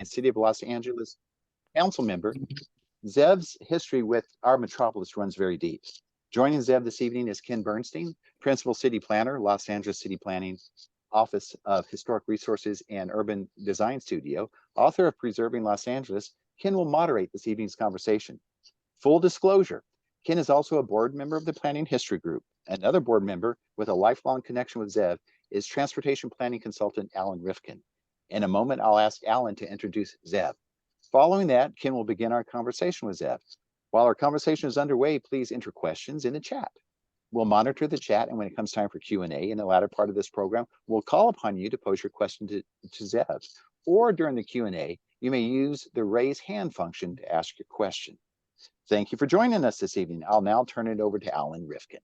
City of Los Angeles council member. Zev's history with our metropolis runs very deep. Joining Zev this evening is Ken Bernstein, Principal City Planner, Los Angeles City Planning, Office of Historic Resources and Urban Design Studio, author of Preserving Los Angeles. Ken will moderate this evening's conversation. Full disclosure, Ken is also a board member of the Planning History Group. Another board member with a lifelong connection with Zev is transportation planning consultant Allyn Rifkin. In a moment, I'll ask Allyn to introduce Zev. Following that, Ken will begin our conversation with Zev. While our conversation is underway, please enter questions in the chat. We'll monitor the chat, and when it comes time for Q&A in the latter part of this program, we'll call upon you to pose your question to Zev. Or during the Q&A, you may use the raise hand function to ask your question. Thank you for joining us this evening. I'll now turn it over to Allyn Rifkin.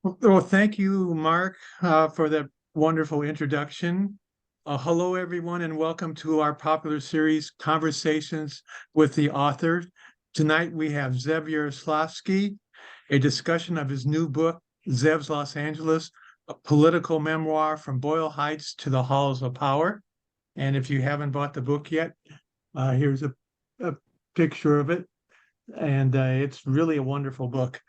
Well, thank you, Mark, for that wonderful introduction. Hello, everyone, and welcome to our popular series, Conversations with the Author. Tonight, we have Zev Yaroslavsky, a discussion of his new book, Zev's Los Angeles, a political memoir from Boyle Heights to the halls of power. And if you haven't bought the book yet, here's a picture of it. And it's really a wonderful book.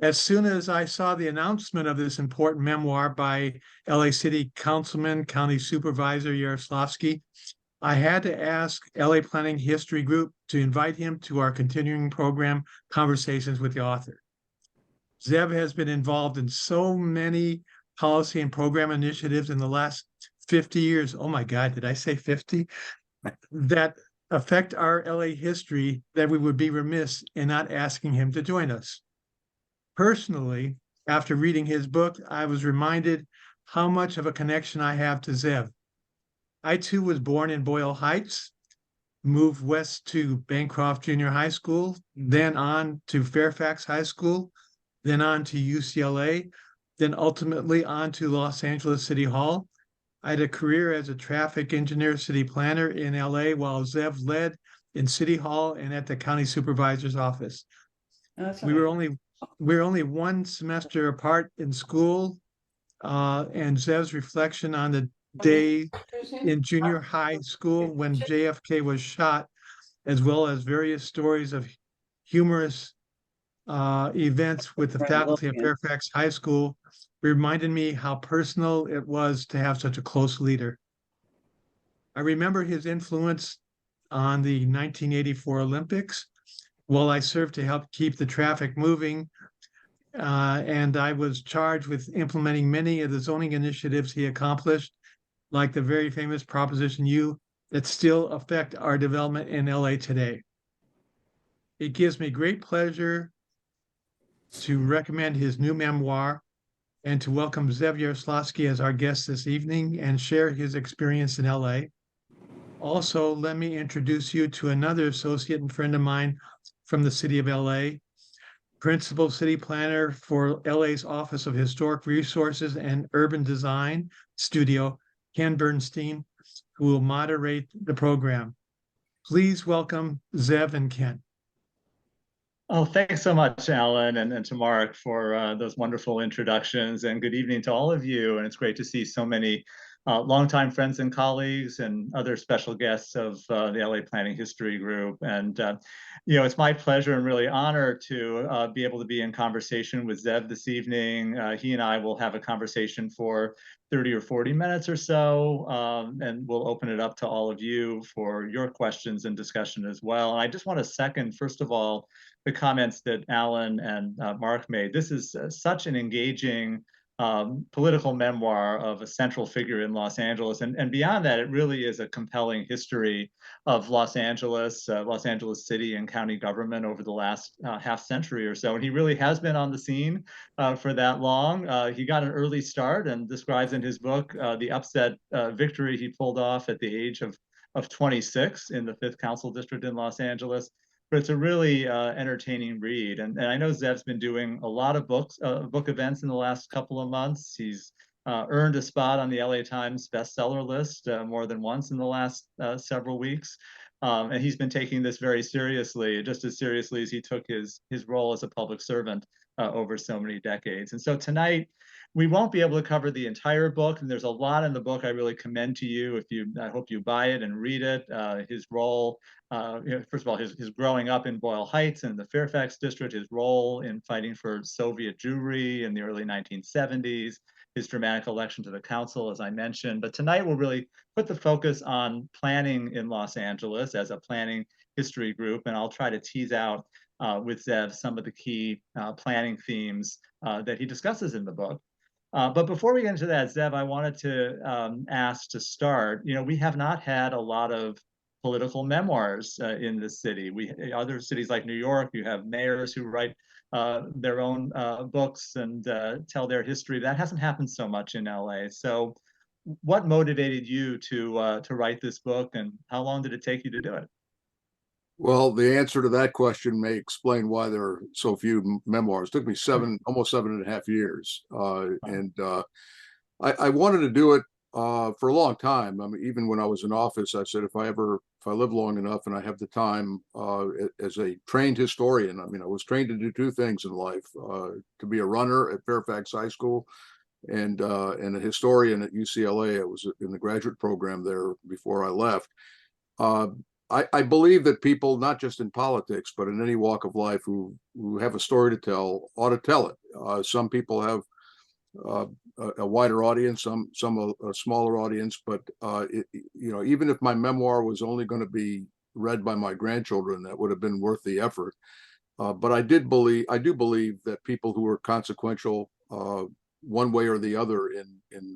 As soon as I saw the announcement of this important memoir by LA City Councilman, County Supervisor Yaroslavsky, I had to ask LA Planning History Group to invite him to our continuing program, Conversations with the Author. Zev has been involved in so many policy and program initiatives in the last 50 years. Oh my God, did I say 50? That affect our LA history that we would be remiss in not asking him to join us. Personally, after reading his book, I was reminded how much of a connection I have to Zev. I too was born in Boyle Heights, moved west to Bancroft Junior High School, then on to Fairfax High School, then on to UCLA, then ultimately on to Los Angeles City Hall. I had a career as a traffic engineer, city planner in LA, while Zev led in City Hall and at the county supervisor's office. We were only one semester apart in school, and Zev's reflection on the day in junior high school when JFK was shot, as well as various stories of humorous events with the faculty of Fairfax High School, reminded me how personal it was to have such a close leader. I remember his influence on the 1984 Olympics, while I served to help keep the traffic moving, and I was charged with implementing many of the zoning initiatives he accomplished, like the very famous Proposition U, that still affect our development in LA today. It gives me great pleasure to recommend his new memoir and to welcome Zev Yaroslavsky as our guest this evening and share his experience in LA. Also, let me introduce you to another associate and friend of mine from the city of LA, Principal City Planner for LA's Office of Historic Resources and Urban Design Studio, Ken Bernstein, who will moderate the program. Please welcome Zev and Ken. Oh, thanks so much, Allyn, and to Mark for those wonderful introductions, and good evening to all of you. And it's great to see so many longtime friends and colleagues and other special guests of the LA Planning History Group. And, it's my pleasure and really honor to be able to be in conversation with Zev this evening. He and I will have a conversation for 30 or 40 minutes or so, and we'll open it up to all of you for your questions and discussion as well. And I just want to second, first of all, the comments that Allyn and Mark made. This is such an engaging political memoir of a central figure in Los Angeles. And beyond that, it really is a compelling history of Los Angeles City and county government over the last half century or so. And he really has been on the scene for that long. He got an early start and describes in his book the upset victory he pulled off at the age of 26 in the 5th Council District in Los Angeles. But it's a really entertaining read. And I know Zev's been doing a lot of book events in the last couple of months. He's earned a spot on the LA Times bestseller list more than once in the last several weeks. And he's been taking this very seriously, just as seriously as he took his role as a public servant over so many decades. And so tonight, We won't be able to cover the entire book, and there's a lot in the book I really commend to you. I hope you buy it and read it. His role, first of all, his growing up in Boyle Heights and the Fairfax district, his role in fighting for Soviet Jewry in the early 1970s, his dramatic election to the council, as I mentioned. But tonight we'll really put the focus on planning in Los Angeles as a planning history group, and I'll try to tease out with Zev some of the key planning themes that he discusses in the book. But before we get into that, Zev, I wanted to ask to start, we have not had a lot of political memoirs in this city. Other cities like New York, you have mayors who write their own books and tell their history. That hasn't happened so much in LA. So what motivated you to write this book, and how long did it take you to do it? Well, the answer to that question may explain why there are so few memoirs. It took me almost 7.5 years. I wanted to do it for a long time. I mean, even when I was in office, I said, if I live long enough and I have the time, as a trained historian, I mean, I was trained to do two things in life, to be a runner at Fairfax High School and a historian at UCLA. I was in the graduate program there before I left. I believe that people, not just in politics, but in any walk of life, who have a story to tell, ought to tell it. Some people have a wider audience, some a smaller audience, but even if my memoir was only going to be read by my grandchildren, that would have been worth the effort. But I do believe that people who are consequential, one way or the other, in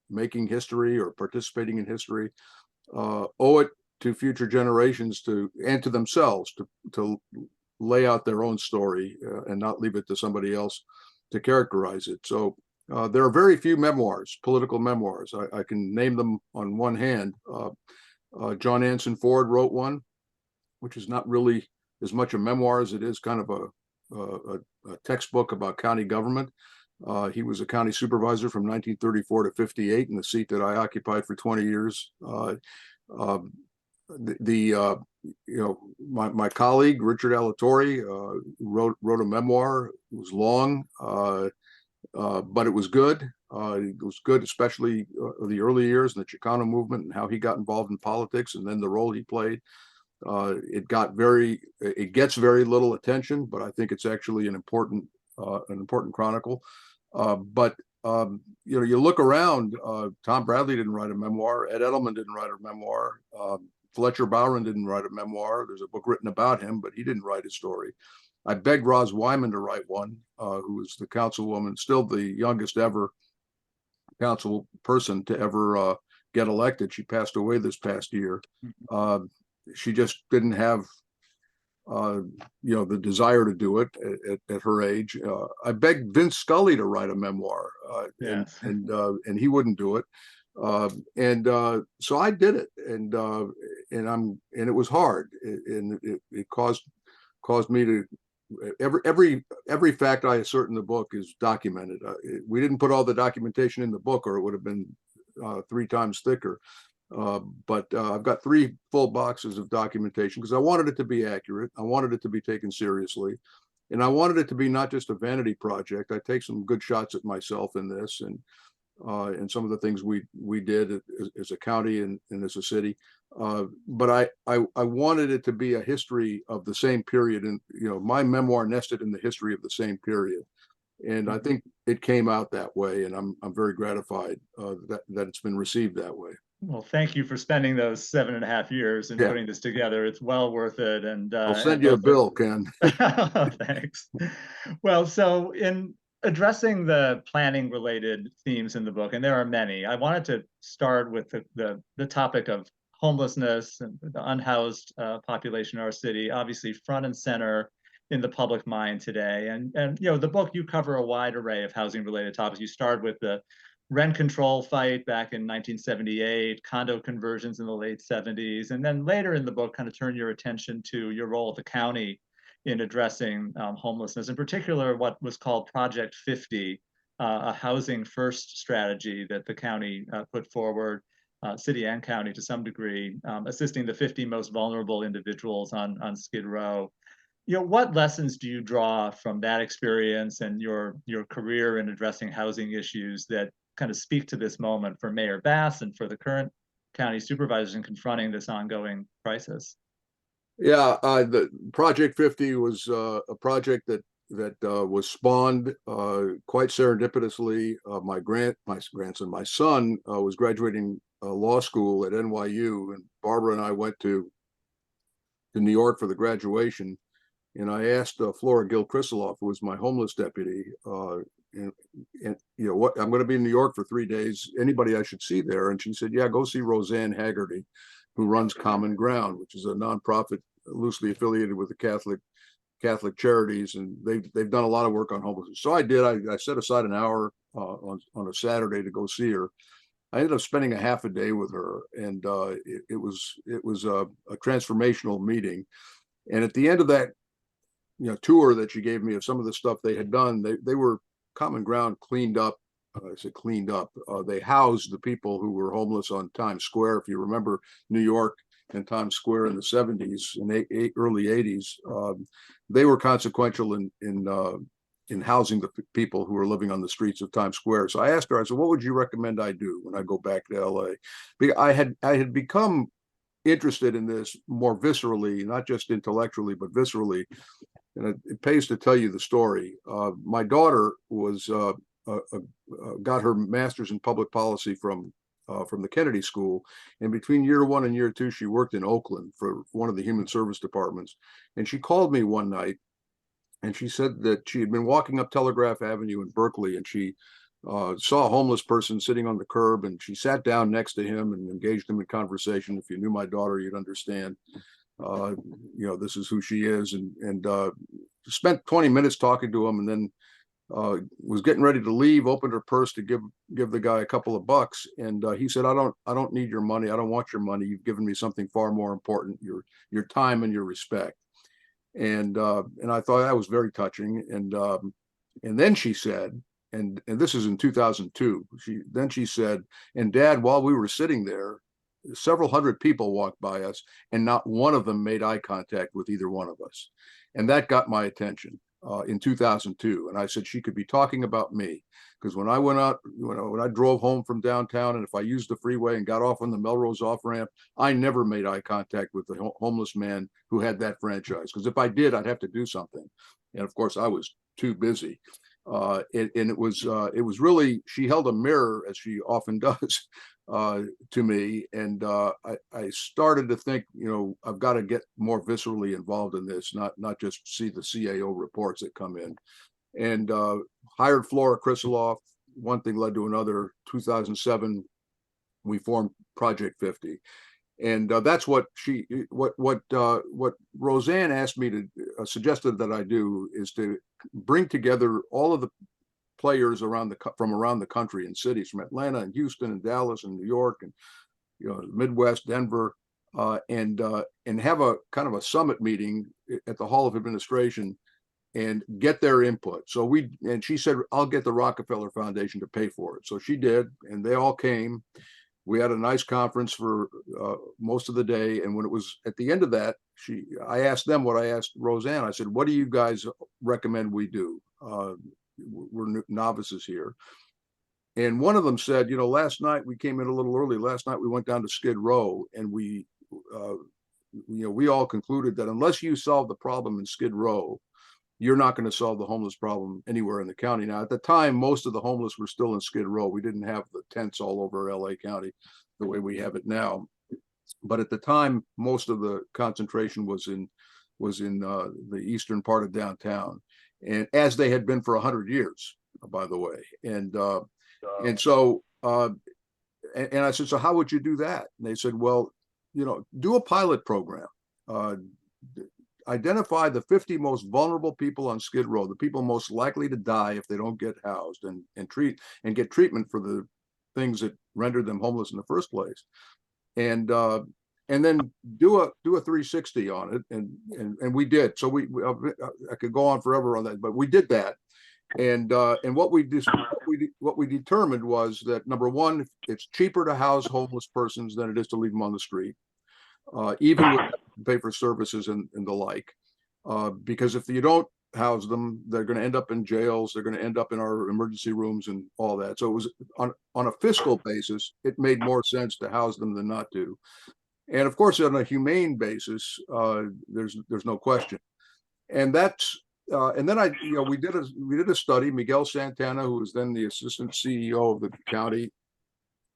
making history or participating in history, owe it to future generations and to themselves to lay out their own story and not leave it to somebody else to characterize it. So there are very few memoirs, political memoirs. I can name them on one hand. John Anson Ford wrote one, which is not really as much a memoir as it is kind of a textbook about county government. He was a county supervisor from 1934 to 58 in the seat that I occupied for 20 years. My colleague Richard Alatorre wrote a memoir. It was long, but it was good. It was good, especially the early years in the Chicano movement and how he got involved in politics, and then the role he played. It gets very little attention, but I think it's actually an important chronicle. But you look around. Tom Bradley didn't write a memoir. Ed Edelman didn't write a memoir. Fletcher Bowron didn't write a memoir. There's a book written about him, but he didn't write his story. I begged Roz Wyman to write one, who was the councilwoman, still the youngest ever council person to ever get elected. She passed away this past year. She just didn't have the desire to do it at her age. I begged Vince Scully to write a memoir, and he wouldn't do it. So I did it, and it was hard, and it caused me to every fact I assert in the book is documented. We didn't put all the documentation in the book, or it would have been 3 times thicker. But I've got 3 full boxes of documentation because I wanted it to be accurate. I wanted it to be taken seriously, and I wanted it to be not just a vanity project. I take some good shots at myself in this, and some of the things we did as a county and as a city. But I wanted it to be a history of the same period, and my memoir nested in the history of the same period. And I think it came out that way, and I'm very gratified that it's been received that way. Well, thank you for spending those 7.5 years and putting this together. It's well worth it. And I'll send you a bill, Ken. Thanks. Well, so in addressing the planning related themes in the book, and there are many, I wanted to start with the topic of homelessness and the unhoused population in our city, obviously front and center in the public mind today. And the book, you cover a wide array of housing related topics. You start with the rent control fight back in 1978, condo conversions in the late 70s, and then later in the book kind of turn your attention to your role at the county in addressing homelessness, in particular what was called Project 50, a housing first strategy that the county put forward, city and county to some degree, assisting the 50 most vulnerable individuals on Skid Row. what lessons do you draw from that experience and your career in addressing housing issues that kind of speak to this moment for Mayor Bass and for the current county supervisors in confronting this ongoing crisis? Yeah, the Project 50 was a project that was spawned quite serendipitously. My son was graduating law school at NYU, and Barbara and I went to New York for the graduation. And I asked Flora Gill-Krisiloff, who was my homeless deputy, and what, I'm going to be in New York for 3 days. Anybody I should see there? And she said, yeah, go see Roseanne Haggerty, who runs Common Ground, which is a nonprofit loosely affiliated with the Catholic Charities, and they've done a lot of work on homelessness. So I did. I set aside an hour on a Saturday to go see her. I ended up spending a half a day with her, and it was a transformational meeting. And at the end of that tour that she gave me of some of the stuff they had done, they were Common Ground cleaned up. I said cleaned up. They housed the people who were homeless on Times Square. If you remember New York and Times Square in the 70s and early 80s, they were consequential in housing the people who were living on the streets of Times Square. So I asked her, I said, what would you recommend I do when I go back to LA? Because I had become interested in this more viscerally, not just intellectually, but viscerally. And it pays to tell you the story. My daughter was got her master's in public policy from the Kennedy School, and between year 1 and year 2, she worked in Oakland for one of the human service departments. And she called me one night, and she said that she had been walking up Telegraph Avenue in Berkeley, and she saw a homeless person sitting on the curb, and she sat down next to him and engaged him in conversation. If you knew my daughter, you'd understand. This is who she is, and spent 20 minutes talking to him, and then was getting ready to leave, opened her purse to give the guy a couple of bucks, and he said, I don't need your money. I don't want your money. You've given me something far more important, your time and your respect. And I thought that was very touching. And then she said, and this is in 2002, she said, and Dad, while we were sitting there, several hundred people walked by us, and not one of them made eye contact with either one of us. And that got my attention in 2002. And I said, she could be talking about me, because when I went out, when I drove home from downtown, and if I used the freeway and got off on the Melrose off ramp, I never made eye contact with the homeless man who had that franchise, because if I did, I'd have to do something. And of course, I was too busy. And it was really, she held a mirror, as she often does, to me. And I started to think, I've got to get more viscerally involved in this, not just see the CAO reports that come in. And hired Flora Krisiloff. One thing led to another. 2007, we formed Project 50. And that's what Roseanne asked me to suggested that I do, is to bring together all of the players from around the country and cities, from Atlanta and Houston and Dallas and New York and Midwest, Denver, and have a kind of a summit meeting at the Hall of Administration and get their input. So and she said, I'll get the Rockefeller Foundation to pay for it. So she did, and they all came. We had a nice conference for most of the day. And when it was at the end of that, I asked them what I asked Roseanne. I said, what do you guys recommend we do? We're novices here. And one of them said, last night we came in a little early. Last night we went down to Skid Row, and we all concluded that unless you solve the problem in Skid Row, you're not going to solve the homeless problem anywhere in the county. Now, at the time, most of the homeless were still in Skid Row. We didn't have the tents all over LA County the way we have it now. But at the time, most of the concentration was in the eastern part of downtown, and as they had been for 100 years, by the way. And so I said, so how would you do that? And they said, well, do a pilot program. Identify the 50 most vulnerable people on Skid Row, the people most likely to die if they don't get housed, and get treatment for the things that rendered them homeless in the first place, and then do a 360 on it, and we did. So I could go on forever on that, but we did that, and what we determined was that, number one, it's cheaper to house homeless persons than it is to leave them on the street, even with pay for services and the like. because if you don't house them, they're going to end up in jails. They're going to end up in our emergency rooms and all that. So it was on a fiscal basis, it made more sense to house them than not to. And of course, on a humane basis, there's no question. And that's and then we did a study. Miguel Santana, who was then the assistant CEO of the county,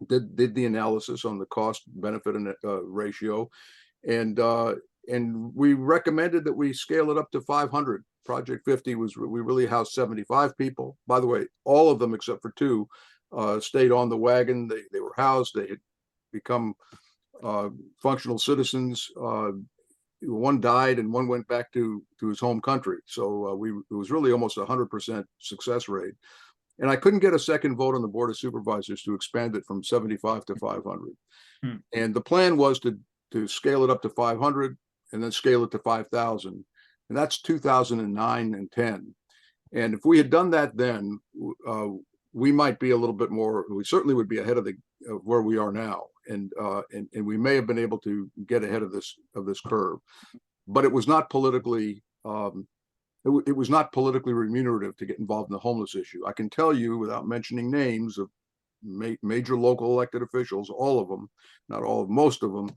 did the analysis on the cost benefit and ratio, and we recommended that we scale it up to 500. Project 50 was, we really housed 75 people. By the way, all of them except for 2 stayed on the wagon. They were housed. They had become functional citizens. One died and one went back to his home country. So it was really almost 100% success rate. And I couldn't get a second vote on the Board of Supervisors to expand it from 75 to 500. And the plan was to scale it up to 500 and then scale it to 5,000. And that's 2009 and 10. And if we had done that then, we might be a little bit more, we certainly would be ahead of where we are now. And we may have been able to get ahead of this curve, but it was not politically it was not politically remunerative to get involved in the homeless issue. I can tell you, without mentioning names, of major local elected officials, all of them, not all of, most of them,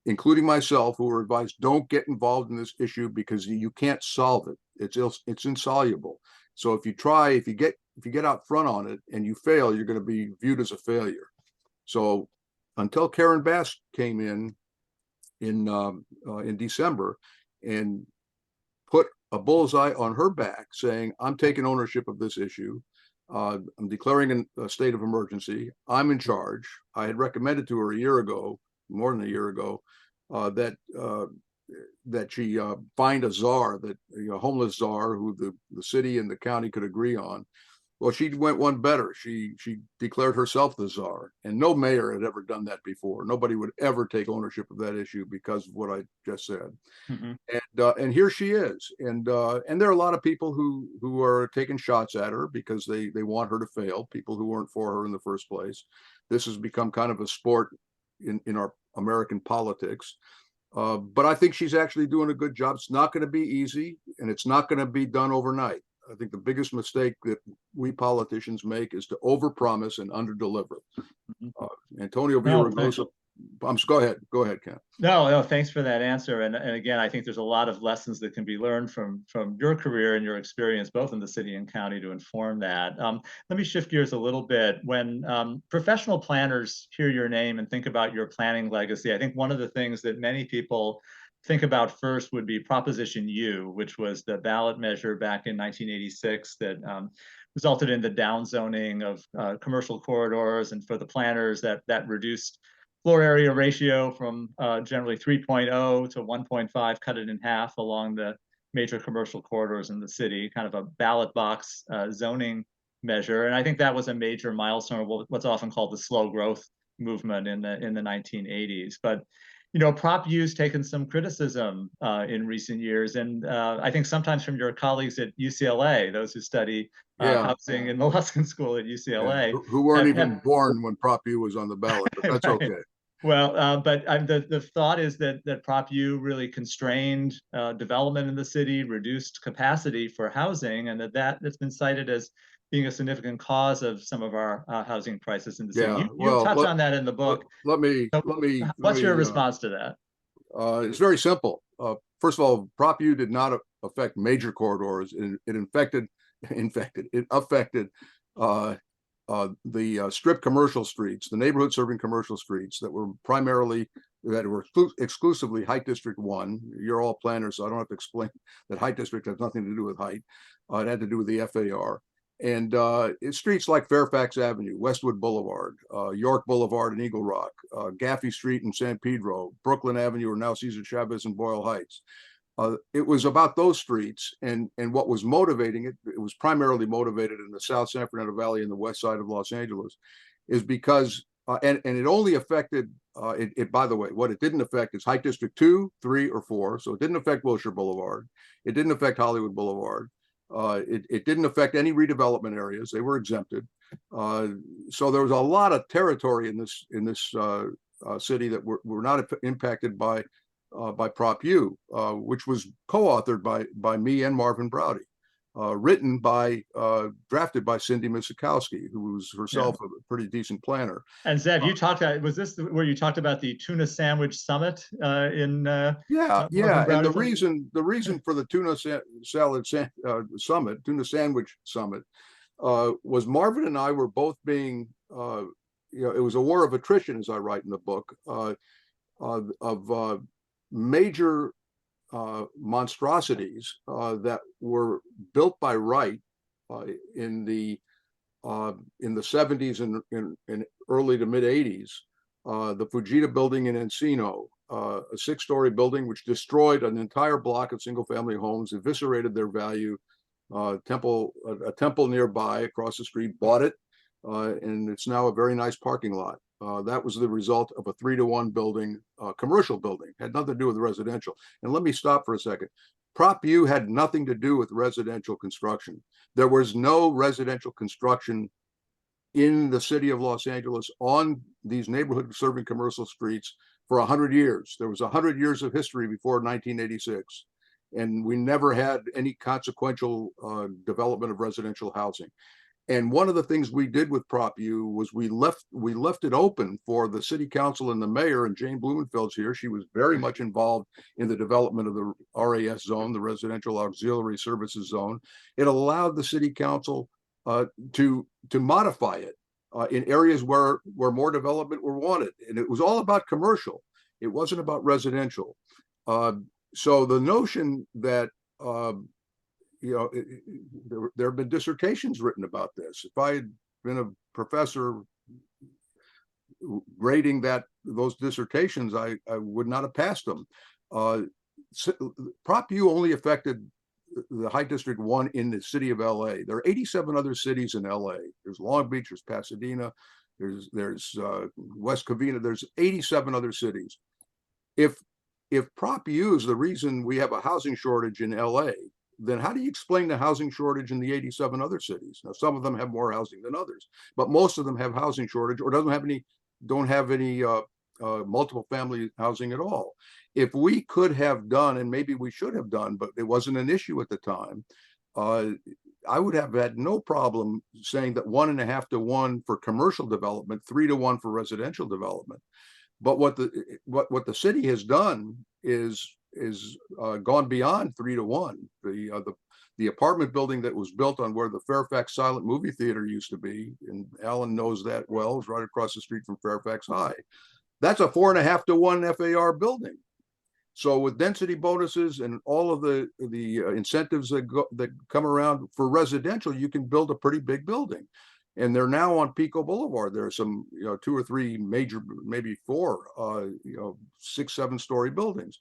including myself, who were advised, don't get involved in this issue because you can't solve it. It's insoluble. So if you get out front on it and you fail, you're going to be viewed as a failure. So until Karen Bass came in December and put a bullseye on her back, saying, I'm taking ownership of this issue. I'm declaring a state of emergency. I'm in charge. I had recommended to her a year ago, more than a year ago, that she find a czar, a homeless czar who the city and the county could agree on. Well, she went one better. She declared herself the czar, and no mayor had ever done that before. Nobody would ever take ownership of that issue because of what I just said. And here she is. And there are a lot of people who are taking shots at her because they want her to fail. People who weren't for her in the first place. This has become kind of a sport in our American politics. But I think she's actually doing a good job. It's not going to be easy, and it's not going to be done overnight. I think the biggest mistake that we politicians make is to overpromise and underdeliver. Antonio Villaraigosa, go ahead, Ken. No, thanks for that answer. And again, I think there's a lot of lessons that can be learned from your career and your experience, both in the city and county, to inform that. Let me shift gears a little bit. When professional planners hear your name and think about your planning legacy, I think one of the things that many people think about first would be Proposition U, which was the ballot measure back in 1986 that resulted in the downzoning of commercial corridors, and for the planners that reduced floor area ratio from generally 3.0 to 1.5, cut it in half along the major commercial corridors in the city, kind of a ballot box zoning measure. And I think that was a major milestone of what's often called the slow growth movement in the 1980s. But Prop U's taken some criticism in recent years, and I think sometimes from your colleagues at UCLA, those who study housing in the Luskin School at UCLA, who weren't even born when Prop U was on the ballot, but that's right. Okay. Well, but the thought is that Prop U really constrained development in the city, reduced capacity for housing, and that's been cited as being a significant cause of some of our housing crisis in the city. You touch on that in the book. What's your response to that? It's very simple. First of all, Prop U did not affect major corridors. It affected the strip commercial streets, the neighborhood serving commercial streets that were exclusively Height District 1. You're all planners, so I don't have to explain that Height District has nothing to do with height. It had to do with the FAR. And streets like Fairfax Avenue, Westwood Boulevard, York Boulevard and Eagle Rock, Gaffey Street in San Pedro, Brooklyn Avenue, or now Cesar Chavez and Boyle Heights. It was about those streets, and what was motivating it, it was primarily motivated in the South San Fernando Valley and the west side of Los Angeles, is because, and it only affected, by the way, what it didn't affect is Height District 2, 3, or 4. So it didn't affect Wilshire Boulevard. It didn't affect Hollywood Boulevard. It didn't affect any redevelopment areas. They were exempted. So there was a lot of territory in this city that were not impacted by by Prop U, which was co-authored by me and Marvin Browdy. Written by, drafted by Cindy Misikowski, who was herself a pretty decent planner. And Zev, you talked about, was this where you talked about the tuna sandwich summit in? Yeah. And the reason for the tuna sandwich summit, was Marvin and I were both being, it was a war of attrition, as I write in the book, of major monstrosities that were built by Wright in the 70s and early to mid 80s. The Fujita building in Encino, a 6-story building which destroyed an entire block of single-family homes, eviscerated their value. A temple nearby across the street bought it, and it's now a very nice parking lot. That was the result of a 3-to-1 building, commercial building, had nothing to do with residential. And let me stop for a second. Prop U had nothing to do with residential construction. There was no residential construction in the city of Los Angeles on these neighborhood serving commercial streets for 100 years. There was 100 years of history before 1986. And we never had any consequential development of residential housing. And one of the things we did with Prop U was we left it open for the city council and the mayor, and Jane Blumenfeld's here. She was very much involved in the development of the RAS zone, the Residential Auxiliary Services Zone. It allowed the city council to modify it in areas where more development were wanted. And it was all about commercial. It wasn't about residential. So the notion that there have been dissertations written about this. If I had been a professor grading those dissertations, I would not have passed them. Prop U only affected the High District 1 in the city of LA. There are 87 other cities in LA. There's Long Beach, there's Pasadena, there's West Covina, there's 87 other cities. If Prop U is the reason we have a housing shortage in LA, then how do you explain the housing shortage in the 87 other cities? Now, some of them have more housing than others, but most of them have housing shortage or don't have any multiple family housing at all. If we could have done, and maybe we should have done, but it wasn't an issue at the time, I would have had no problem saying that 1.5 to 1 for commercial development, 3 to 1 for residential development. But what the city has done is gone beyond 3 to 1. The apartment building that was built on where the Fairfax Silent Movie Theater used to be, and Alan knows that well, is right across the street from Fairfax High. That's a 4.5 to 1 FAR building. So with density bonuses and all of the incentives that come around for residential, you can build a pretty big building. And they're now on Pico Boulevard. There are some, 2 or 3 major, maybe 4, 6, 7-story buildings.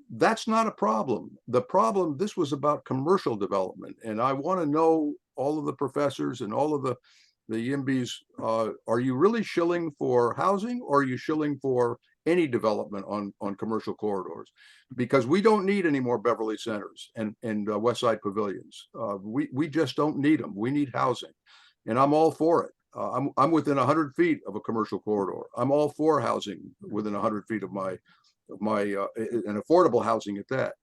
That's not a problem. The problem, this was about commercial development. And I want to know, all of the professors and all of the YIMBYs, are you really shilling for housing, or are you shilling for any development on commercial corridors? Because we don't need any more Beverly Centers and West Side Pavilions. We just don't need them. We need housing. And I'm all for it. I'm within 100 feet of a commercial corridor. I'm all for housing within 100 feet of my and affordable housing at that.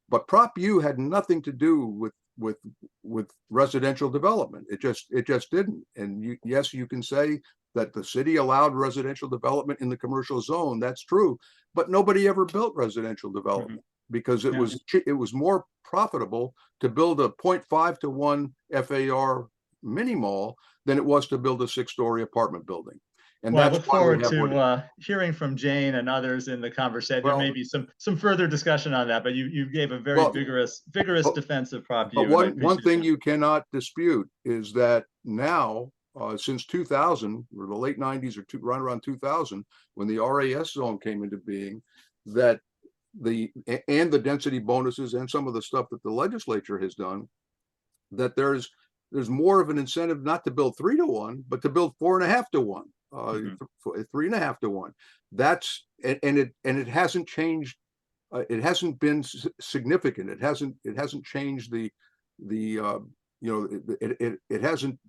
But Prop U had nothing to do with residential development. It just didn't. And yes, you can say that the city allowed residential development in the commercial zone. That's true, but nobody ever built residential development because it was more profitable to build a 0.5 to 1 FAR mini mall than it was to build a 6-story apartment building. And well, I look forward to hearing from Jane and others in the conversation. There may be some further discussion on that, but you gave a very vigorous defense of Prop U. But one thing you cannot dispute is that now, since 2000, or the late 90s or right around 2000, when the RAS zone came into being, that the density bonuses and some of the stuff that the legislature has done, that there's more of an incentive not to build 3 to 1, but to build 4.5 to 1. 3.5 to 1. That's and it hasn't changed. It hasn't been significant. It hasn't changed it hasn't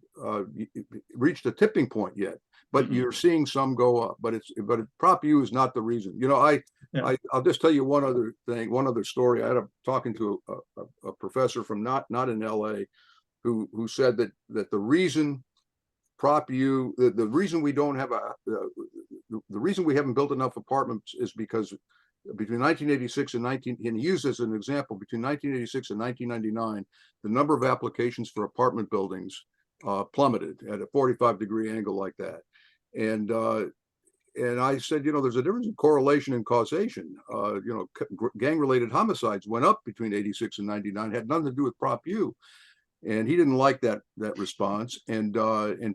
reached a tipping point yet. But you're seeing some go up. But Prop U is not the reason. Yeah. I'll just tell you one other thing, one other story. I had talking to a professor from not in LA who said that the reason Prop U, the reason we don't have the reason we haven't built enough apartments is because between 1986 and he used as an example, between 1986 and 1999, the number of applications for apartment buildings plummeted at a 45-degree angle like that. And I said, there's a difference in correlation and causation. Gang-related homicides went up between 86 and 99, had nothing to do with Prop U. And he didn't like that response, and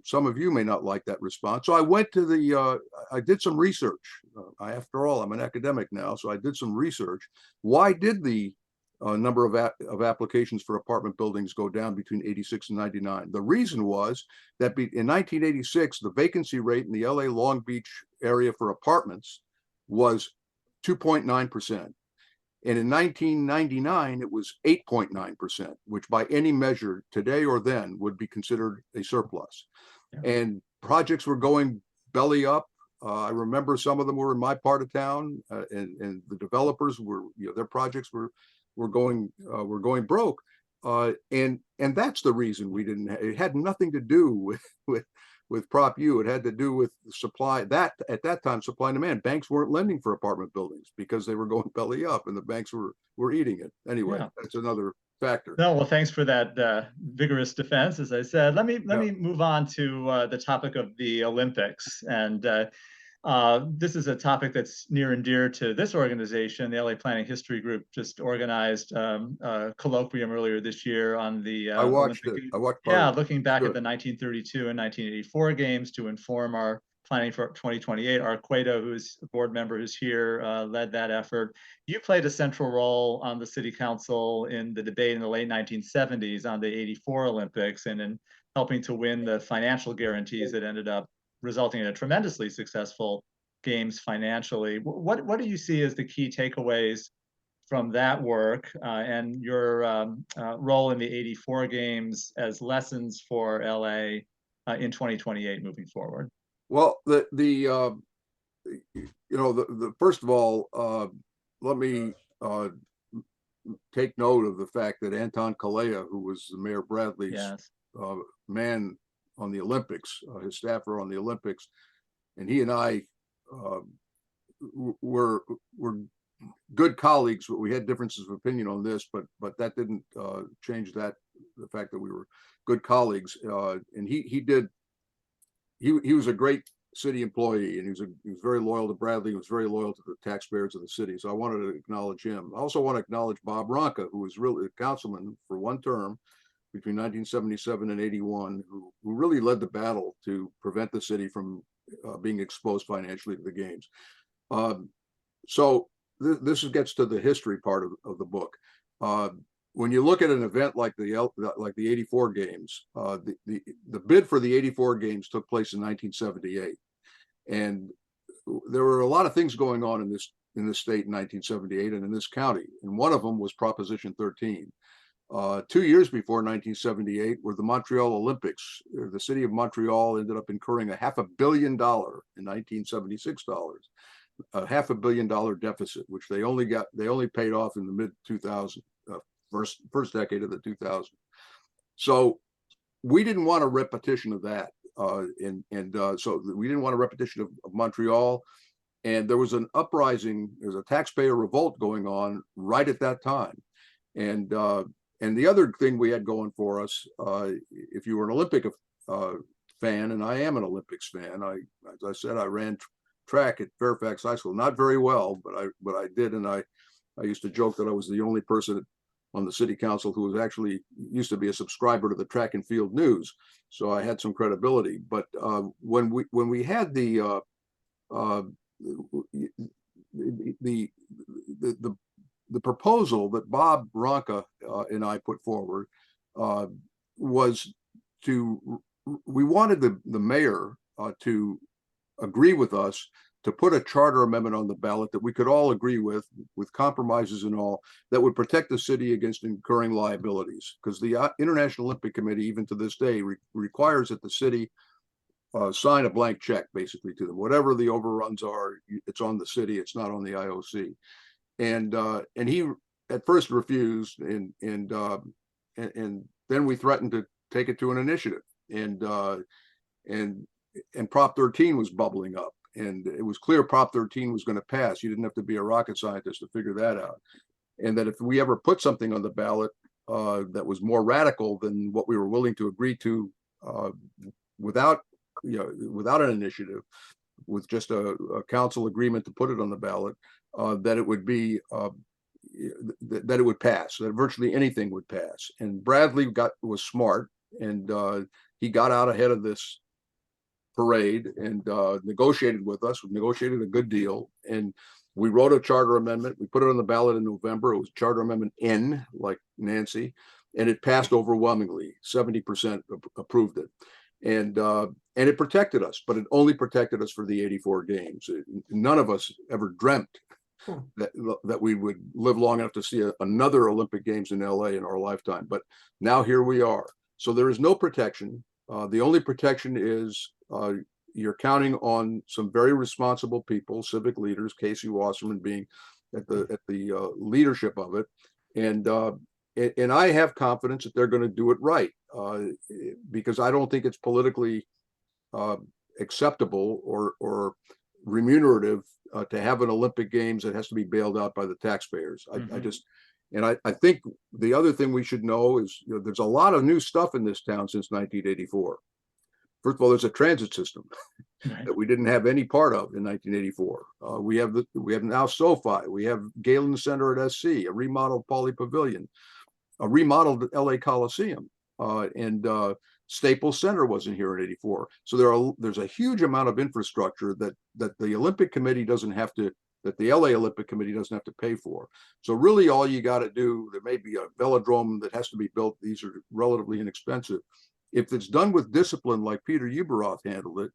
some of you may not like that response. So I went to I did some research. After all, I'm an academic now, so I did some research. Why did the number of applications for apartment buildings go down between 86 and 99? The reason was that in 1986, the vacancy rate in the LA Long Beach area for apartments was 2.9%. And in 1999, it was 8.9%, which by any measure today or then would be considered a surplus. Yeah. And projects were going belly up. I remember some of them were in my part of town, and the developers were, their projects were going broke. And that's the reason we didn't. It had nothing to do with Prop U. It had to do with supply. That at that time, supply and demand. Banks weren't lending for apartment buildings because they were going belly up, and the banks were eating it. Anyway, yeah. That's another factor. No, well, thanks for that vigorous defense. As I said, let me move on to the topic of the Olympics, and this is a topic that's near and dear to this organization. The LA Planning History Group just organized a colloquium earlier this year on the I watched it. Looking back at the 1932 and 1984 games to inform our planning for 2028. Arquedo, who's a board member who's here, led that effort. You played a central role on the city council in the debate in the late 1970s on the 84 Olympics and in helping to win the financial guarantees that ended up resulting in a tremendously successful games financially. What do you see as the key takeaways from that work and your role in the 84 games as lessons for LA in 2028 moving forward? Well, the first of all, let me take note of the fact that Anton Kalea, who was Mayor Bradley's man on the Olympics, his staffer on the Olympics, and he and I were good colleagues, but we had differences of opinion on this, but that didn't change the fact that we were good colleagues. And he was a great city employee, and he was very loyal to Bradley. He was very loyal to the taxpayers of the city. So I wanted to acknowledge him. I also want to acknowledge Bob Ronca, who was really a councilman for one term between 1977 and 81, who really led the battle to prevent the city from being exposed financially to the games. So this gets to the history part of the book. When you look at an event like the 84 games, the bid for the 84 games took place in 1978, and there were a lot of things going on in this state in 1978 and in this county, and one of them was Proposition 13. 2 years before 1978 were the Montreal Olympics. The city of Montreal ended up incurring $500 million in 1976 dollars, a $500 million deficit, which they only paid off in the mid 2000s. First decade of the 2000s. So we didn't want a repetition of that. So we didn't want a repetition of Montreal. And there was an uprising, there was a taxpayer revolt going on right at that time. And the other thing we had going for us, if you were an Olympic fan, and I am an Olympics fan, as I said, I ran track at Fairfax High School, not very well, but I did. And I used to joke that I was the only person on the city council who was actually used to be a subscriber to the Track and Field News, so I had some credibility. But when we had the proposal that Bob Ronca and I put forward was we wanted the mayor to agree with us to put a charter amendment on the ballot that we could all agree with compromises and all, that would protect the city against incurring liabilities. Because the International Olympic Committee, even to this day, requires that the city sign a blank check basically to them. Whatever the overruns are, it's on the city. It's not on the IOC. And he at first refused, and then we threatened to take it to an initiative, and Prop 13 was bubbling up, and it was clear Prop 13 was going to pass. You didn't have to be a rocket scientist to figure that out, and that if we ever put something on the ballot that was more radical than what we were willing to agree to without an initiative, with just a council agreement to put it on the ballot, that it would be that it would pass, that virtually anything would pass. And Bradley was smart, and he got out ahead of this parade and negotiated with us. We negotiated a good deal, and we wrote a charter amendment. We put it on the ballot in November. It was Charter Amendment N, like Nancy, and it passed overwhelmingly. 70% approved it. And it protected us, but it only protected us for the 84 games. None of us ever dreamt that we would live long enough to see another Olympic Games in LA in our lifetime. But now here we are. So there is no protection. The only protection is you're counting on some very responsible people, civic leaders, Casey Wasserman being at the leadership of it, and I have confidence that they're going to do it right, because I don't think it's politically acceptable or remunerative to have an Olympic Games that has to be bailed out by the taxpayers. I think the other thing we should know is, there's a lot of new stuff in this town since 1984. First of all, there's a transit system that we didn't have any part of in 1984. We have now SoFi. We have Galen Center at SC, a remodeled Pauley Pavilion, a remodeled LA Coliseum, and Staples Center wasn't here in '84. So there's a huge amount of infrastructure that the Olympic Committee doesn't have to, that the LA Olympic Committee doesn't have to pay for. So really, all you got to do, there may be a velodrome that has to be built. These are relatively inexpensive. If it's done with discipline, like Peter Uberoth handled it,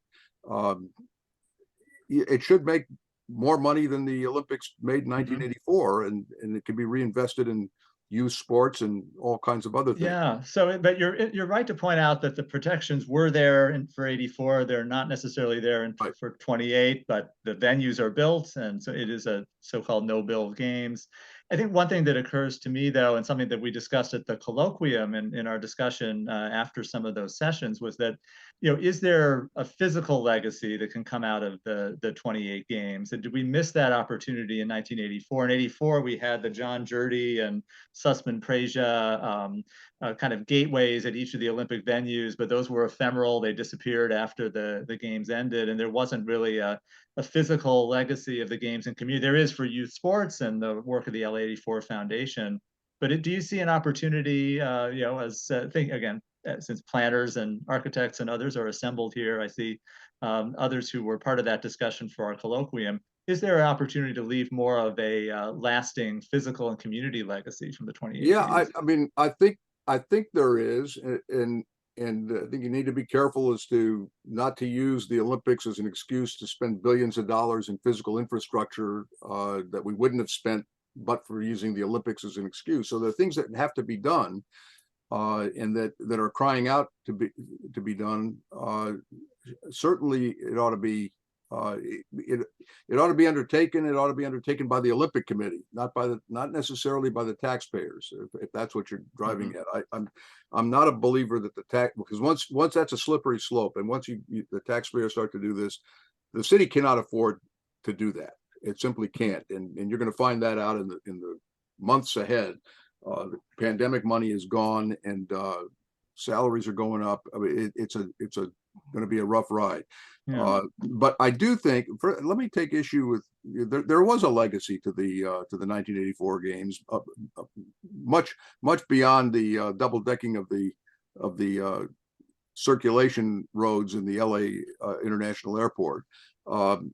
it should make more money than the Olympics made in 1984, and it can be reinvested in youth sports and all kinds of other things. Yeah. So, but you're right to point out that the protections were there for 84. They're not necessarily there for 28, but the venues are built, and so it is a so-called no-build games. I think one thing that occurs to me, though, and something that we discussed at the colloquium and in our discussion after some of those sessions, was that, is there a physical legacy that can come out of the 28 games? And did we miss that opportunity in 1984? In 84, we had the John Jurdy and Sussman Prasia kind of gateways at each of the Olympic venues, but those were ephemeral. They disappeared after the games ended, and there wasn't really a physical legacy of the games and community. There is for youth sports and the work of the LA84 Foundation. But do you see an opportunity, since planners and architects and others are assembled here, I see others who were part of that discussion for our colloquium. Is there an opportunity to leave more of a lasting physical and community legacy from the 28 games? Yeah, I think there is, and I think you need to be careful as to not to use the Olympics as an excuse to spend billions of dollars in physical infrastructure that we wouldn't have spent but for using the Olympics as an excuse. So there are things that have to be done, and that are crying out to be done. Certainly, it ought to be. It ought to be undertaken. It ought to be undertaken by the Olympic Committee, not necessarily by the taxpayers, if that's what you're driving at. I'm not a believer that because once that's a slippery slope, and once the taxpayers start to do this, the city cannot afford to do that. It simply can't, and you're going to find that out in the months ahead. The pandemic money is gone, and salaries are going up. I mean, it's going to be a rough ride. Yeah. But I do think, let me take issue with, there was a legacy to the 1984 games, much beyond the double decking of the circulation roads in the LA International Airport. The